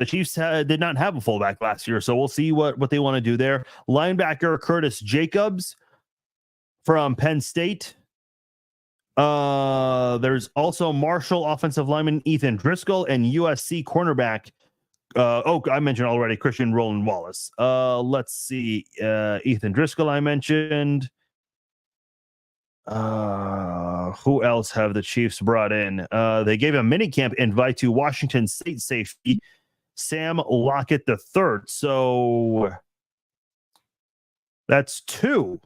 Chiefs did not have a fullback last year, so we'll see what they want to do there. Linebacker Curtis Jacobs from Penn State. There's also Marshall offensive lineman Ethan Driscoll and USC cornerback. I mentioned already Christian Roland Wallace. Let's see. Ethan Driscoll I mentioned. Who else have the Chiefs brought in? They gave a minicamp invite to Washington State safety Sam Lockett III. So that's 2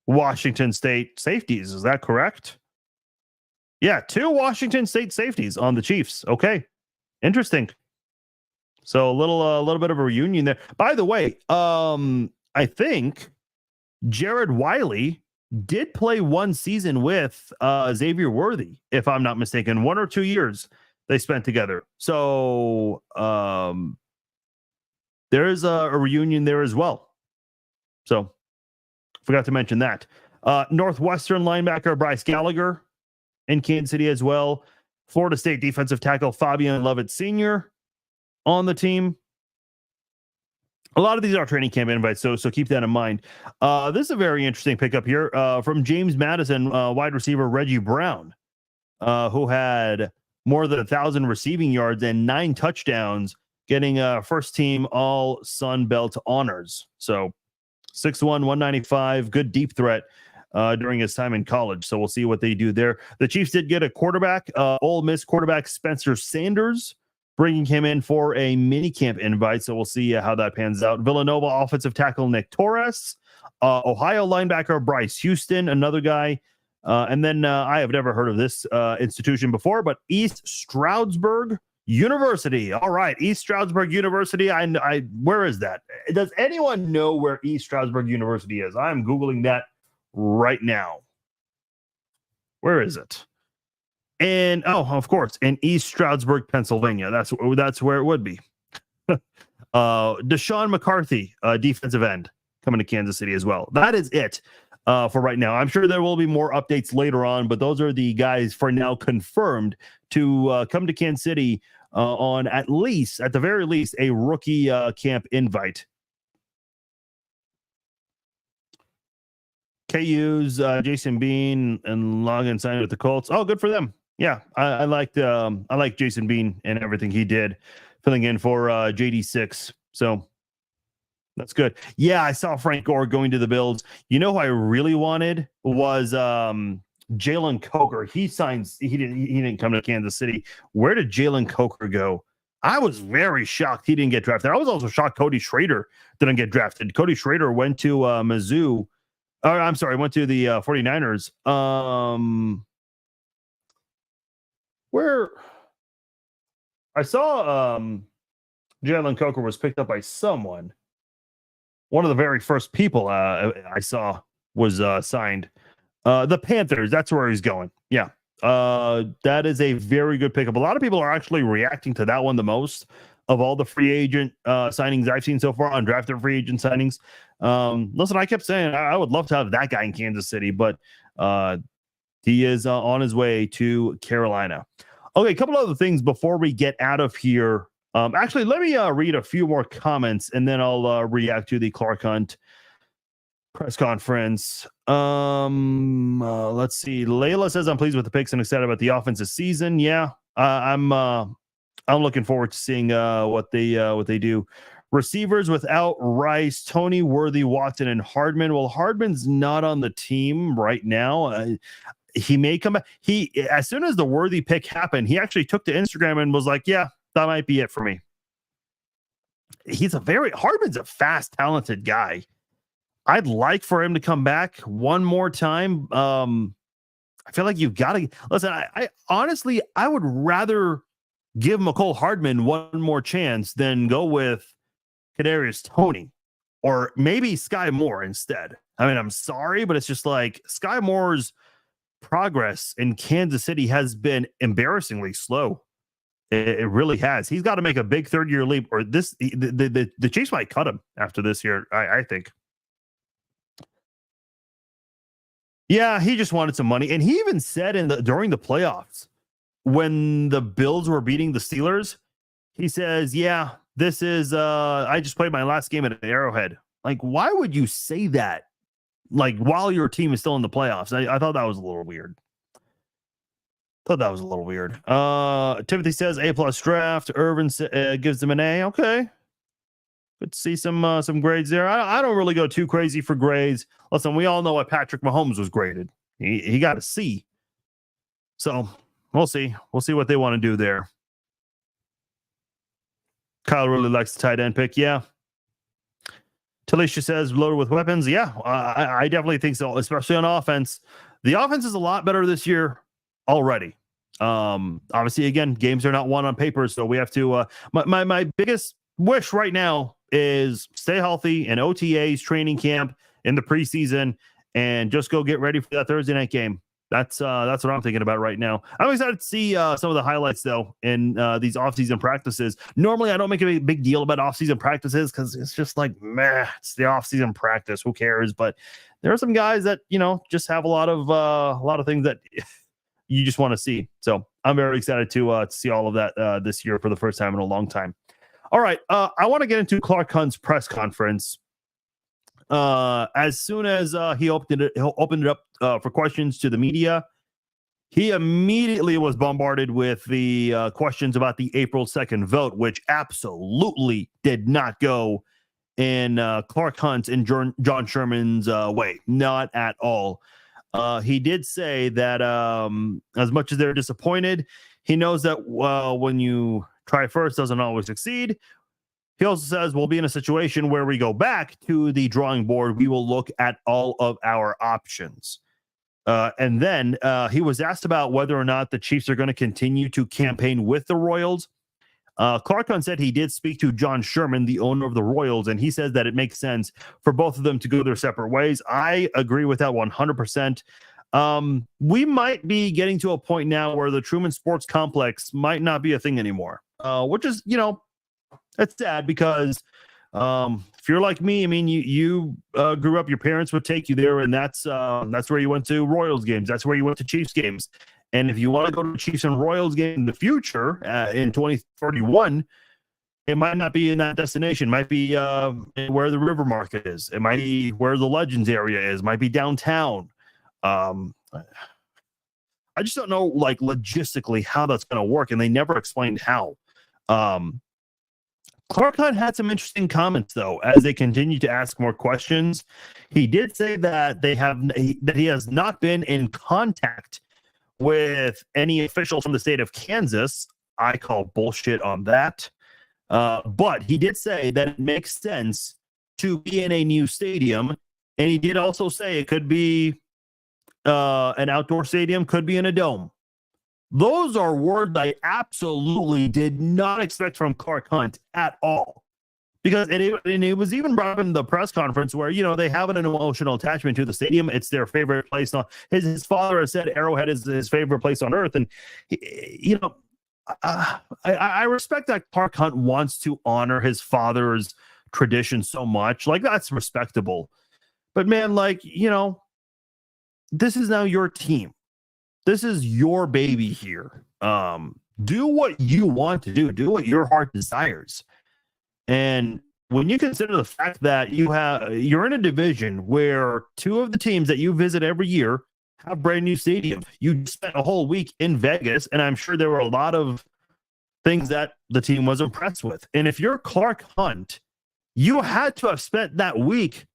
Washington State safeties. Is that correct? Yeah, 2 Washington State safeties on the Chiefs. Okay, interesting. So a little bit of a reunion there. By the way, I think Jared Wiley did play one season with Xavier Worthy, if I'm not mistaken. 1 or 2 years they spent together. So there is a reunion there as well. So forgot to mention that. Northwestern linebacker Bryce Gallagher in Kansas City as well. Florida State defensive tackle Fabian Lovett Sr. on the team. A lot of these are training camp invites, so keep that in mind. This is a very interesting pickup here from James Madison, wide receiver Reggie Brown, who had more than 1,000 receiving yards and 9 touchdowns, getting first team all Sun Belt honors. So 6'1", 195, good deep threat during his time in college. So we'll see what they do there. The Chiefs did get a quarterback, Ole Miss quarterback Spencer Sanders, bringing him in for a minicamp invite. So we'll see how that pans out. Villanova offensive tackle Nick Torres, Ohio linebacker Bryce Houston, another guy. And then I have never heard of this institution before, but East Stroudsburg University. All right, East Stroudsburg University. I where is that? Does anyone know where East Stroudsburg University is? I'm Googling that right now. Where is it? And of course, in East Stroudsburg, Pennsylvania. That's where it would be. Deshaun McCarthy, defensive end, coming to Kansas City as well. That is it for right now. I'm sure there will be more updates later on, but those are the guys for now confirmed to come to Kansas City on at the very least, a rookie camp invite. KU's Jason Bean and Logan signed with the Colts. Oh, good for them. Yeah, I liked Jason Bean and everything he did, filling in for JD6. So that's good. Yeah, I saw Frank Gore going to the Bills. You know who I really wanted was Jalen Coker. He didn't come to Kansas City. Where did Jalen Coker go? I was very shocked he didn't get drafted. I was also shocked Cody Schrader didn't get drafted. Cody Schrader went to Mizzou. I'm sorry, went to the 49ers. Where I saw Jalen Coker was picked up by someone. One of the very first people I saw was signed. The Panthers, that's where he's going. Yeah. That is a very good pickup. A lot of people are actually reacting to that one the most of all the free agent signings I've seen so far, undrafted free agent signings. Listen, I kept saying I would love to have that guy in Kansas City, but he is on his way to Carolina. Okay, a couple other things before we get out of here. Actually, let me read a few more comments, and then I'll react to the Clark Hunt press conference. Let's see. Layla says, I'm pleased with the picks and excited about the offense this season. Yeah, I'm looking forward to seeing what they do. Receivers without Rice, Tony, Worthy, Watson, and Hardman. Well, Hardman's not on the team right now. He may come back. As soon as the Worthy pick happened, he actually took to Instagram and was like, yeah, that might be it for me. Hardman's a fast, talented guy. I'd like for him to come back one more time. I feel like you've got to listen. I honestly, I would rather give McCole Hardman one more chance than go with Kadarius Toney or maybe Sky Moore instead. I mean, I'm sorry, but it's just like Sky Moore's progress in Kansas City has been embarrassingly slow. It really has. He's got to make a big third-year leap, or the Chiefs might cut him after this year. I think. Yeah, he just wanted some money, and he even said during the playoffs when the Bills were beating the Steelers, he says, "Yeah, this is I just played my last game at Arrowhead." Like, why would you say that? Like, while your team is still in the playoffs? I thought that was a little weird. Timothy says A+ draft. Irvin gives them an A. Okay. Good to see some grades there. I don't really go too crazy for grades. Listen, we all know what Patrick Mahomes was graded. He got a C. So we'll see. We'll see what they want to do there. Kyle really likes the tight end pick. Yeah. Talisha says loaded with weapons. Yeah, I definitely think so, especially on offense. The offense is a lot better this year already. Obviously, again, games are not won on paper, so we have to. My biggest wish right now is stay healthy in OTAs, training camp, in the preseason, and just go get ready for that Thursday night game. That's what I'm thinking about right now. I'm excited to see some of the highlights though in these offseason practices. Normally, I don't make a big deal about offseason practices because it's just like, meh, it's the offseason practice. Who cares? But there are some guys that just have a lot of things that you just want to see. So I'm very excited to see all of that this year for the first time in a long time. All right, I want to get into Clark Hunt's press conference. As soon as he opened it up for questions to the media, he immediately was bombarded with the questions about the April 2nd vote, which absolutely did not go in Clark Hunt and John Sherman's way. Not at all. He did say that as much as they're disappointed, he knows that when you try first doesn't always succeed. He also says we'll be in a situation where we go back to the drawing board. We will look at all of our options. And then he was asked about whether or not the Chiefs are going to continue to campaign with the Royals. Clark Hunt said he did speak to John Sherman, the owner of the Royals, and he says that it makes sense for both of them to go their separate ways. I agree with that 100%. We might be getting to a point now where the Truman Sports Complex might not be a thing anymore, which is, that's sad because if you're like me, I mean, you grew up, your parents would take you there, and that's where you went to Royals games. That's where you went to Chiefs games. And if you want to go to Chiefs and Royals game in the future, in 2031, it might not be in that destination. It might be where the River Market is. It might be where the Legends area is. It might be downtown. I just don't know, like, logistically how that's going to work, and they never explained how. Clark Hunt had some interesting comments, though, as they continue to ask more questions. He did say that he has not been in contact with any officials from the state of Kansas. I call bullshit on that. But he did say that it makes sense to be in a new stadium. And he did also say it could be an outdoor stadium, could be in a dome. Those are words I absolutely did not expect from Clark Hunt at all. Because it was even brought up in the press conference where, they have an emotional attachment to the stadium. It's their favorite place. His father has said Arrowhead is his favorite place on earth. And, I respect that Clark Hunt wants to honor his father's tradition so much. Like, that's respectable. But, man, this is now your team. This is your baby here. Do what you want to do. Do what your heart desires. And when you consider the fact that you're in a division where two of the teams that you visit every year have brand new stadiums. You spent a whole week in Vegas, and I'm sure there were a lot of things that the team was impressed with. And if you're Clark Hunt, you had to have spent that week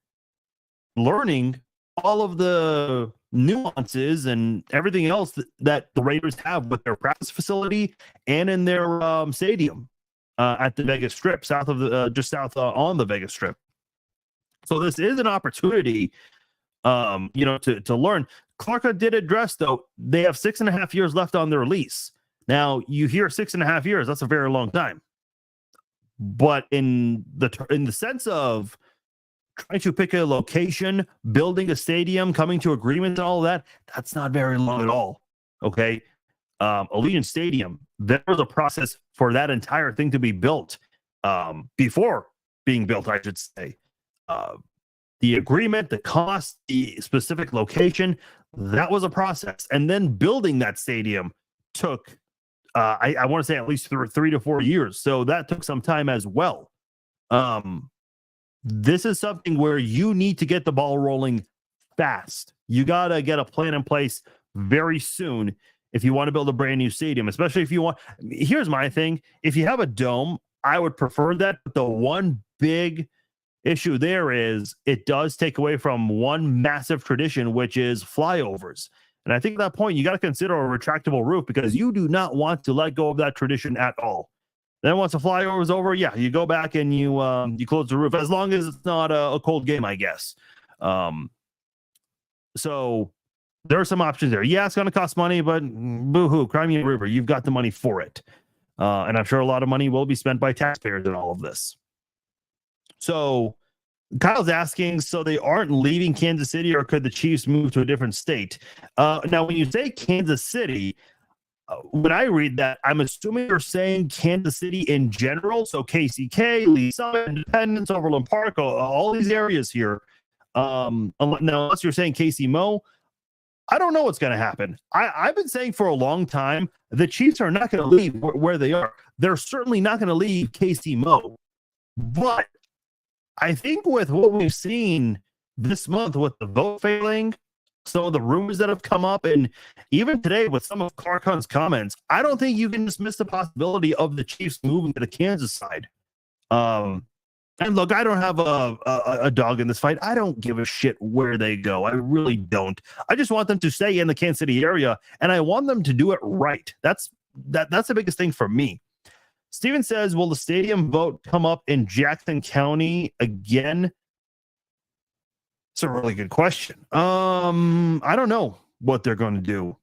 learning all of the nuances and everything else that the Raiders have with their practice facility and in their stadium at the Vegas Strip, just south on the Vegas Strip. So this is an opportunity, to learn. Clark did address, though, they have 6.5 years left on their lease. Now, you hear 6.5 years, that's a very long time. But in the sense of trying to pick a location, building a stadium, coming to agreement and all of that, that's not very long at all. Okay. Allegiant Stadium, there was a process for that entire thing to be built before being built, I should say. The agreement, the cost, the specific location, that was a process. And then building that stadium took, I want to say, at least 3 to 4 years. So that took some time as well. This is something where you need to get the ball rolling fast. You got to get a plan in place very soon if you want to build a brand new stadium, especially if you want. Here's my thing. If you have a dome, I would prefer that. But the one big issue there is it does take away from one massive tradition, which is flyovers. And I think at that point, you got to consider a retractable roof because you do not want to let go of that tradition at all. Then once the flyover is over, yeah, you go back and you close the roof, as long as it's not a cold game, I guess. So there are some options there. Yeah, it's going to cost money, but boo-hoo, Crimea River, you've got the money for it. And I'm sure a lot of money will be spent by taxpayers in all of this. So Kyle's asking, so they aren't leaving Kansas City, or could the Chiefs move to a different state? Now, when you say Kansas City, when I read that, I'm assuming you're saying Kansas City in general. So KCK, Lee Summit, Independence, Overland Park, all these areas here. Now, unless you're saying KC Mo, I don't know what's going to happen. I've been saying for a long time, the Chiefs are not going to leave where they are. They're certainly not going to leave KC Mo. But I think with what we've seen this month with the vote failing, some of the rumors that have come up, and even today with some of Clark Hunt's comments, I don't think you can dismiss the possibility of the Chiefs moving to the Kansas side. And look, I don't have a dog in this fight. I don't give a shit where they go. I really don't. I just want them to stay in the Kansas City area, and I want them to do it right. That's the biggest thing for me. Steven says, will the stadium vote come up in Jackson County again? It's a really good question. I don't know what they're going to do.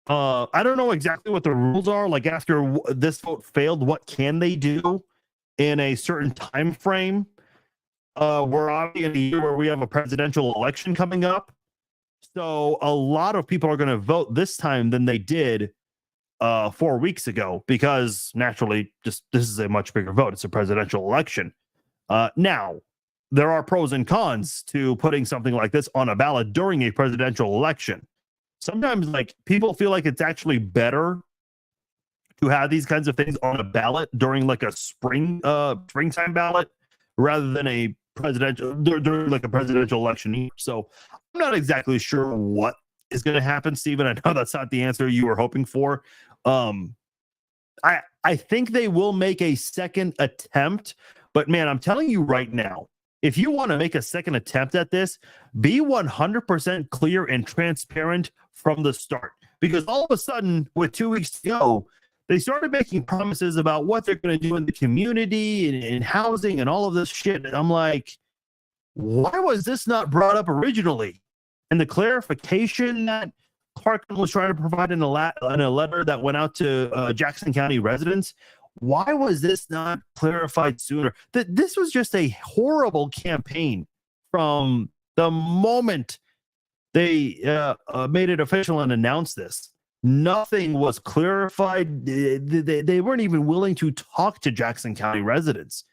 I don't know exactly what the rules are. Like, after this vote failed, what can they do in a certain time frame? We're obviously in a year where we have a presidential election coming up. So a lot of people are going to vote this time than they did 4 weeks ago, because naturally, just this is a much bigger vote. It's a presidential election. Now, there are pros and cons to putting something like this on a ballot during a presidential election. Sometimes, like, people feel like it's actually better to have these kinds of things on a ballot during like a springtime ballot rather than a presidential during like a presidential election year. So I'm not exactly sure what is going to happen, Stephen. I know that's not the answer you were hoping for. I think they will make a second attempt, but man, I'm telling you right now, if you want to make a second attempt at this, be 100% clear and transparent from the start. Because all of a sudden, with 2 weeks to go, they started making promises about what they're going to do in the community and housing and all of this shit. And I'm like, why was this not brought up originally? And the clarification that Clark was trying to provide in a letter that went out to Jackson County residents, why was this not clarified sooner? That this was just a horrible campaign from the moment they made it official and announced this. Nothing was clarified. They weren't even willing to talk to Jackson County residents.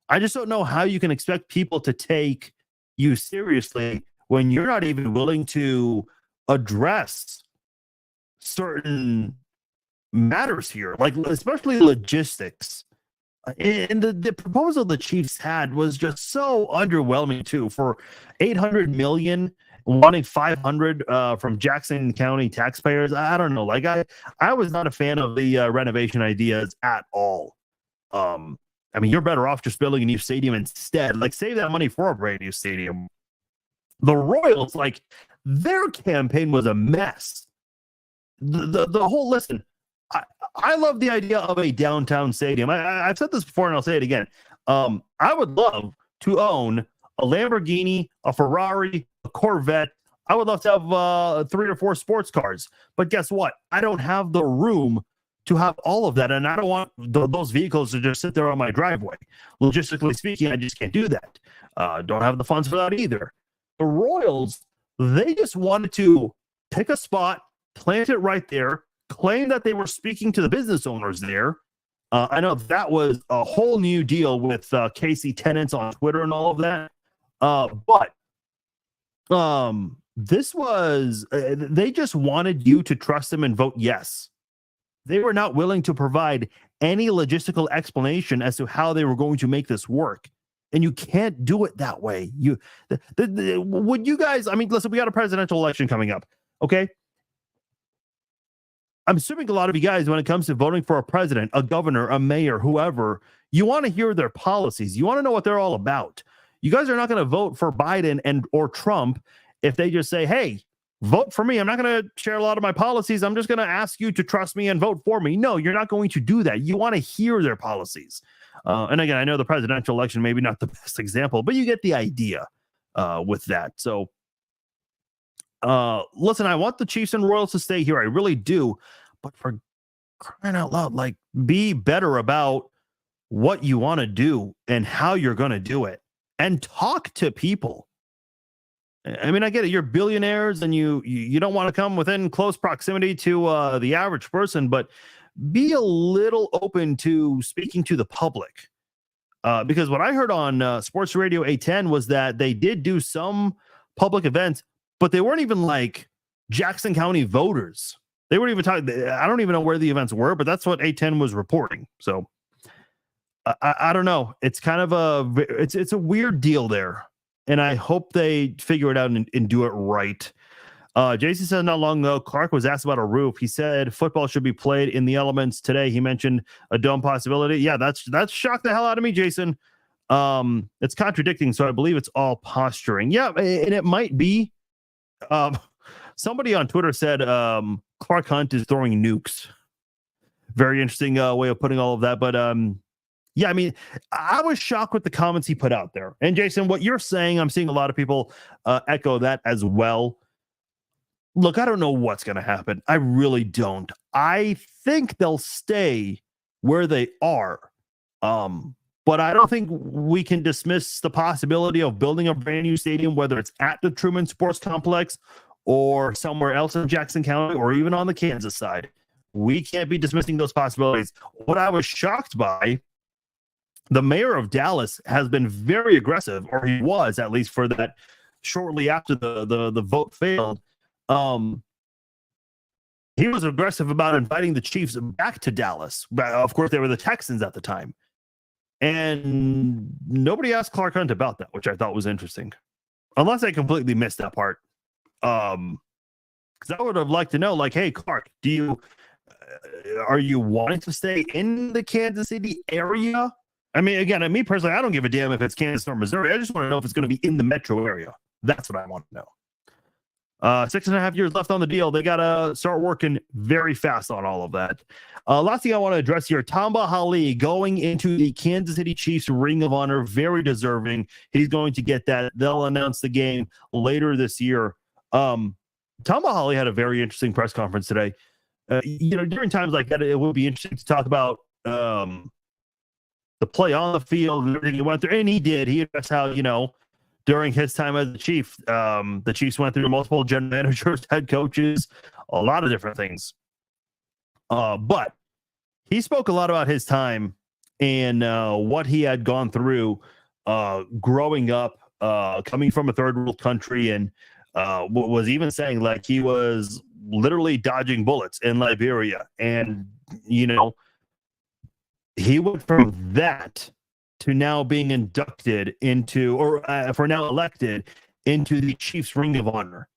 I just don't know how you can expect people to take you seriously when you're not even willing to address certain matters here, like especially logistics. And the proposal the Chiefs had was just so underwhelming too. For $800 million, wanting 500 from Jackson County taxpayers, I don't know. Like I was not a fan of the renovation ideas at all. I mean, you're better off just building a new stadium instead. Like, save that money for a brand new stadium. The Royals, like, their campaign was a mess. The whole, listen, I love the idea of a downtown stadium. I've said this before and I'll say it again. I would love to own a Lamborghini, a Ferrari, a Corvette. I would love to have 3 or 4 sports cars. But guess what? I don't have the room to have all of that. And I don't want those vehicles to just sit there on my driveway. Logistically speaking, I just can't do that. Don't have the funds for that either. The Royals, they just wanted to pick a spot, plant it right there, claim that they were speaking to the business owners there. I know that was a whole new deal with Casey Tenants on Twitter and all of that. But this was, they just wanted you to trust them and vote yes. They were not willing to provide any logistical explanation as to how they were going to make this work. And you can't do it that way. Would you guys, I mean, listen, we got a presidential election coming up. Okay. I'm assuming a lot of you guys, when it comes to voting for a president, a governor, a mayor, whoever, you want to hear their policies. You want to know what they're all about. You guys are not going to vote for Biden or Trump if they just say, hey, vote for me. I'm not going to share a lot of my policies. I'm just going to ask you to trust me and vote for me. No, you're not going to do that. You want to hear their policies. And again, I know the presidential election, maybe not the best example, but you get the idea with that. So listen, I want the Chiefs and Royals to stay here. I really do. But for crying out loud, like, be better about what you want to do and how you're going to do it. and talk to people. I mean, I get it. You're billionaires and you don't want to come within close proximity to the average person, but be a little open to speaking to the public. Because what I heard on Sports Radio 810 was that they did do some public events, but they weren't even like Jackson County voters. They weren't even talking. I don't even know where the events were, but that's what 810 was reporting. So I don't know. It's kind of it's a weird deal there. And I hope they figure it out and do it right. Jason said not long ago, Clark was asked about a roof. He said football should be played in the elements. Today, he mentioned a dome possibility. Yeah, that's shocked the hell out of me, Jason. It's contradicting, so I believe it's all posturing. Yeah, and it might be. Somebody on Twitter said Clark Hunt is throwing nukes. Very interesting way of putting all of that. But yeah, I mean, I was shocked with the comments he put out there. And Jason, what you're saying, I'm seeing a lot of people echo that as well. Look, I don't know what's going to happen. I really don't. I think they'll stay where they are. But I don't think we can dismiss the possibility of building a brand new stadium, whether it's at the Truman Sports Complex or somewhere else in Jackson County or even on the Kansas side. We can't be dismissing those possibilities. What I was shocked by, the mayor of Dallas has been very aggressive, or he was, at least for that shortly after the vote failed. He was aggressive about inviting the Chiefs back to Dallas. Of course, they were the Texans at the time. And nobody asked Clark Hunt about that, which I thought was interesting. Unless I completely missed that part. Because I would have liked to know, like, hey, Clark, are you wanting to stay in the Kansas City area? I mean, again, me personally, I don't give a damn if it's Kansas or Missouri. I just want to know if it's going to be in the metro area. That's what I want to know. 6.5 years left on the deal. They got to start working very fast on all of that. Last thing I want to address here, Tamba Hali going into the Kansas City Chiefs Ring of Honor, very deserving. He's going to get that. They'll announce the game later this year. Tamba Hali had a very interesting press conference today. During times like that, it would be interesting to talk about the play on the field and everything he went through. And he did. He addressed how, during his time as the Chief, the Chiefs went through multiple general managers, head coaches, a lot of different things. But he spoke a lot about his time and what he had gone through growing up, coming from a third world country, and was even saying like he was literally dodging bullets in Liberia. And, he went from that to now being inducted into, or for now elected into the Chiefs Ring of Honor.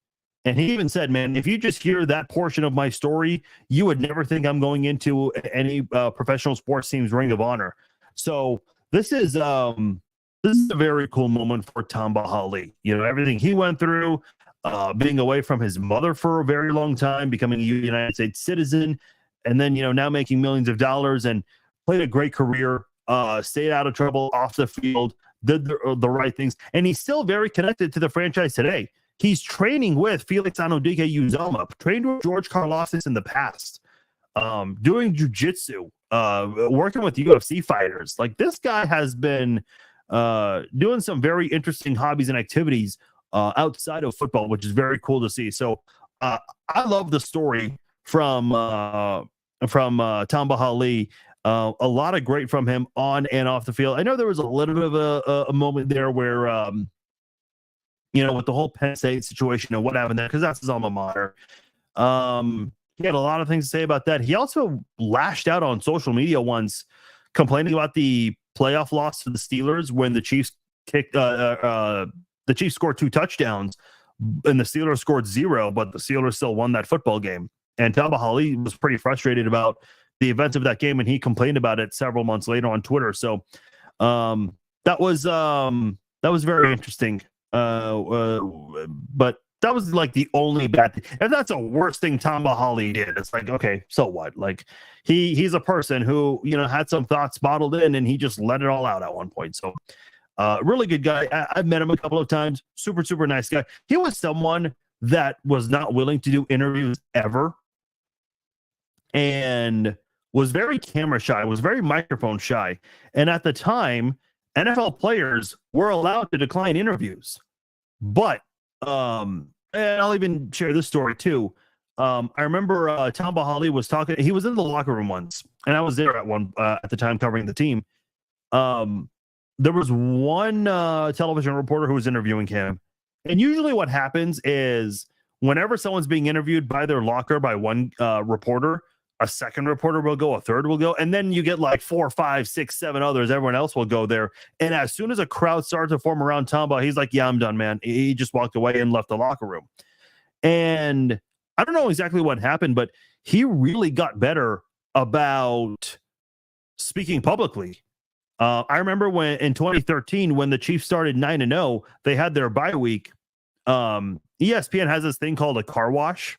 And he even said, man, if you just hear that portion of my story, you would never think I'm going into any professional sports team's Ring of Honor. So this is a very cool moment for Tamba Hali. Everything he went through, being away from his mother for a very long time, becoming a United States citizen, and then, now making millions of dollars, and played a great career, stayed out of trouble off the field, did the right things. And he's still very connected to the franchise today. He's training with Felix Anudike-Uzomah, trained with George Karlaftis in the past, doing jiu-jitsu, working with UFC fighters. Like, this guy has been doing some very interesting hobbies and activities outside of football, which is very cool to see. So I love the story from Tamba Hali. A lot of great from him on and off the field. I know there was a little bit of a moment there where, with the whole Penn State situation and what happened there, because that's his alma mater. He had a lot of things to say about that. He also lashed out on social media once, complaining about the playoff loss to the Steelers when the Chiefs the Chiefs scored 2 touchdowns and the Steelers scored 0, but the Steelers still won that football game. And Tamba Hali was pretty frustrated about the events of that game, and he complained about it several months later on Twitter. So that was very interesting. But that was like the only bad thing. And that's the worst thing Tamba Hali did. It's like, okay, so what? Like he's a person who, had some thoughts bottled in, and he just let it all out at one point. So really good guy. I've met him a couple of times. Super, super nice guy. He was someone that was not willing to do interviews ever, and was very camera shy, was very microphone shy. And at the time, NFL players were allowed to decline interviews. But and I'll even share this story too. I remember Tamba Hali was talking. He was in the locker room once, and I was there at the time covering the team. There was one television reporter who was interviewing him, and usually what happens is whenever someone's being interviewed by their locker by one reporter, a second reporter will go, a third will go, and then you get like 4, 5, 6, 7 others. Everyone else will go there. And as soon as a crowd started to form around Tamba, he's like, yeah, I'm done, man. He just walked away and left the locker room. And I don't know exactly what happened, but he really got better about speaking publicly. I remember when in 2013, when the Chiefs started 9-0, they had their bye week. ESPN has this thing called a car wash.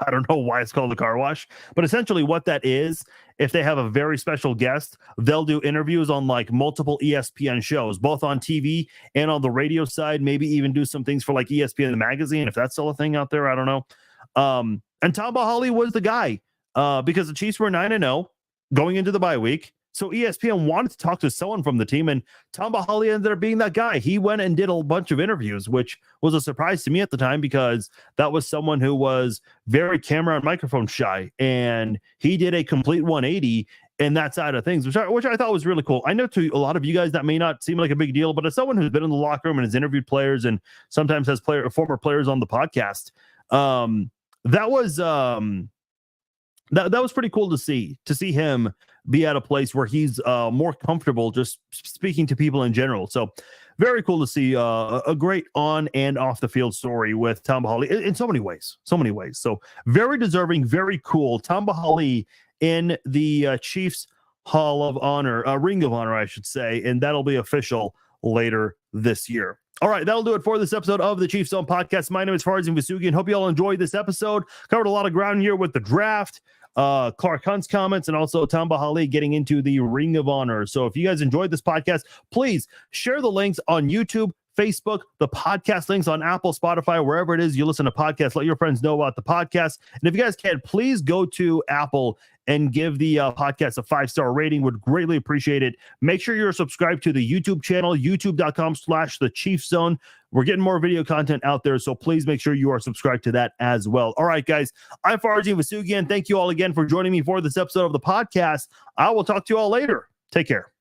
I don't know why it's called a car wash, but essentially what that is, if they have a very special guest, they'll do interviews on like multiple ESPN shows, both on TV and on the radio side, maybe even do some things for like ESPN the magazine, if that's still a thing out there. I don't know. And Tamba Hali was the guy because the Chiefs were 9-0 going into the bye week. So ESPN wanted to talk to someone from the team, and Tamba Hali ended up being that guy. He went and did a bunch of interviews, which was a surprise to me at the time because that was someone who was very camera and microphone shy, and he did a complete 180 in that side of things, which I thought was really cool. I know to a lot of you guys that may not seem like a big deal, but as someone who's been in the locker room and has interviewed players and sometimes has former players on the podcast, that was that was pretty cool to see him be at a place where he's more comfortable just speaking to people in general. So very cool to see a great on and off the field story with Tamba Hali in so many ways. So very deserving, very cool. Tamba Hali in the Chiefs Hall of Honor, Ring of Honor, I should say, and that'll be official later this year. All right, that'll do it for this episode of the Chiefs Zone Podcast. My name is Farzin Vousoughian. Hope you all enjoyed this episode. Covered a lot of ground here with the draft, Clark Hunt's comments, and also Tamba Hali getting into the Ring of Honor. So if you guys enjoyed this podcast, please share the links on YouTube, Facebook, the podcast links on Apple, Spotify, wherever it is you listen to podcasts. Let your friends know about the podcast. And if you guys can, please go to Apple and give the podcast a 5-star rating. Would greatly appreciate it. Make sure you're subscribed to the YouTube channel, youtube.com/the Chiefs Zone. We're getting more video content out there, so please make sure you are subscribed to that as well. All right, guys, I'm Farzin Vousoughian. Thank you all again for joining me for this episode of the podcast. I will talk to you all later. Take care.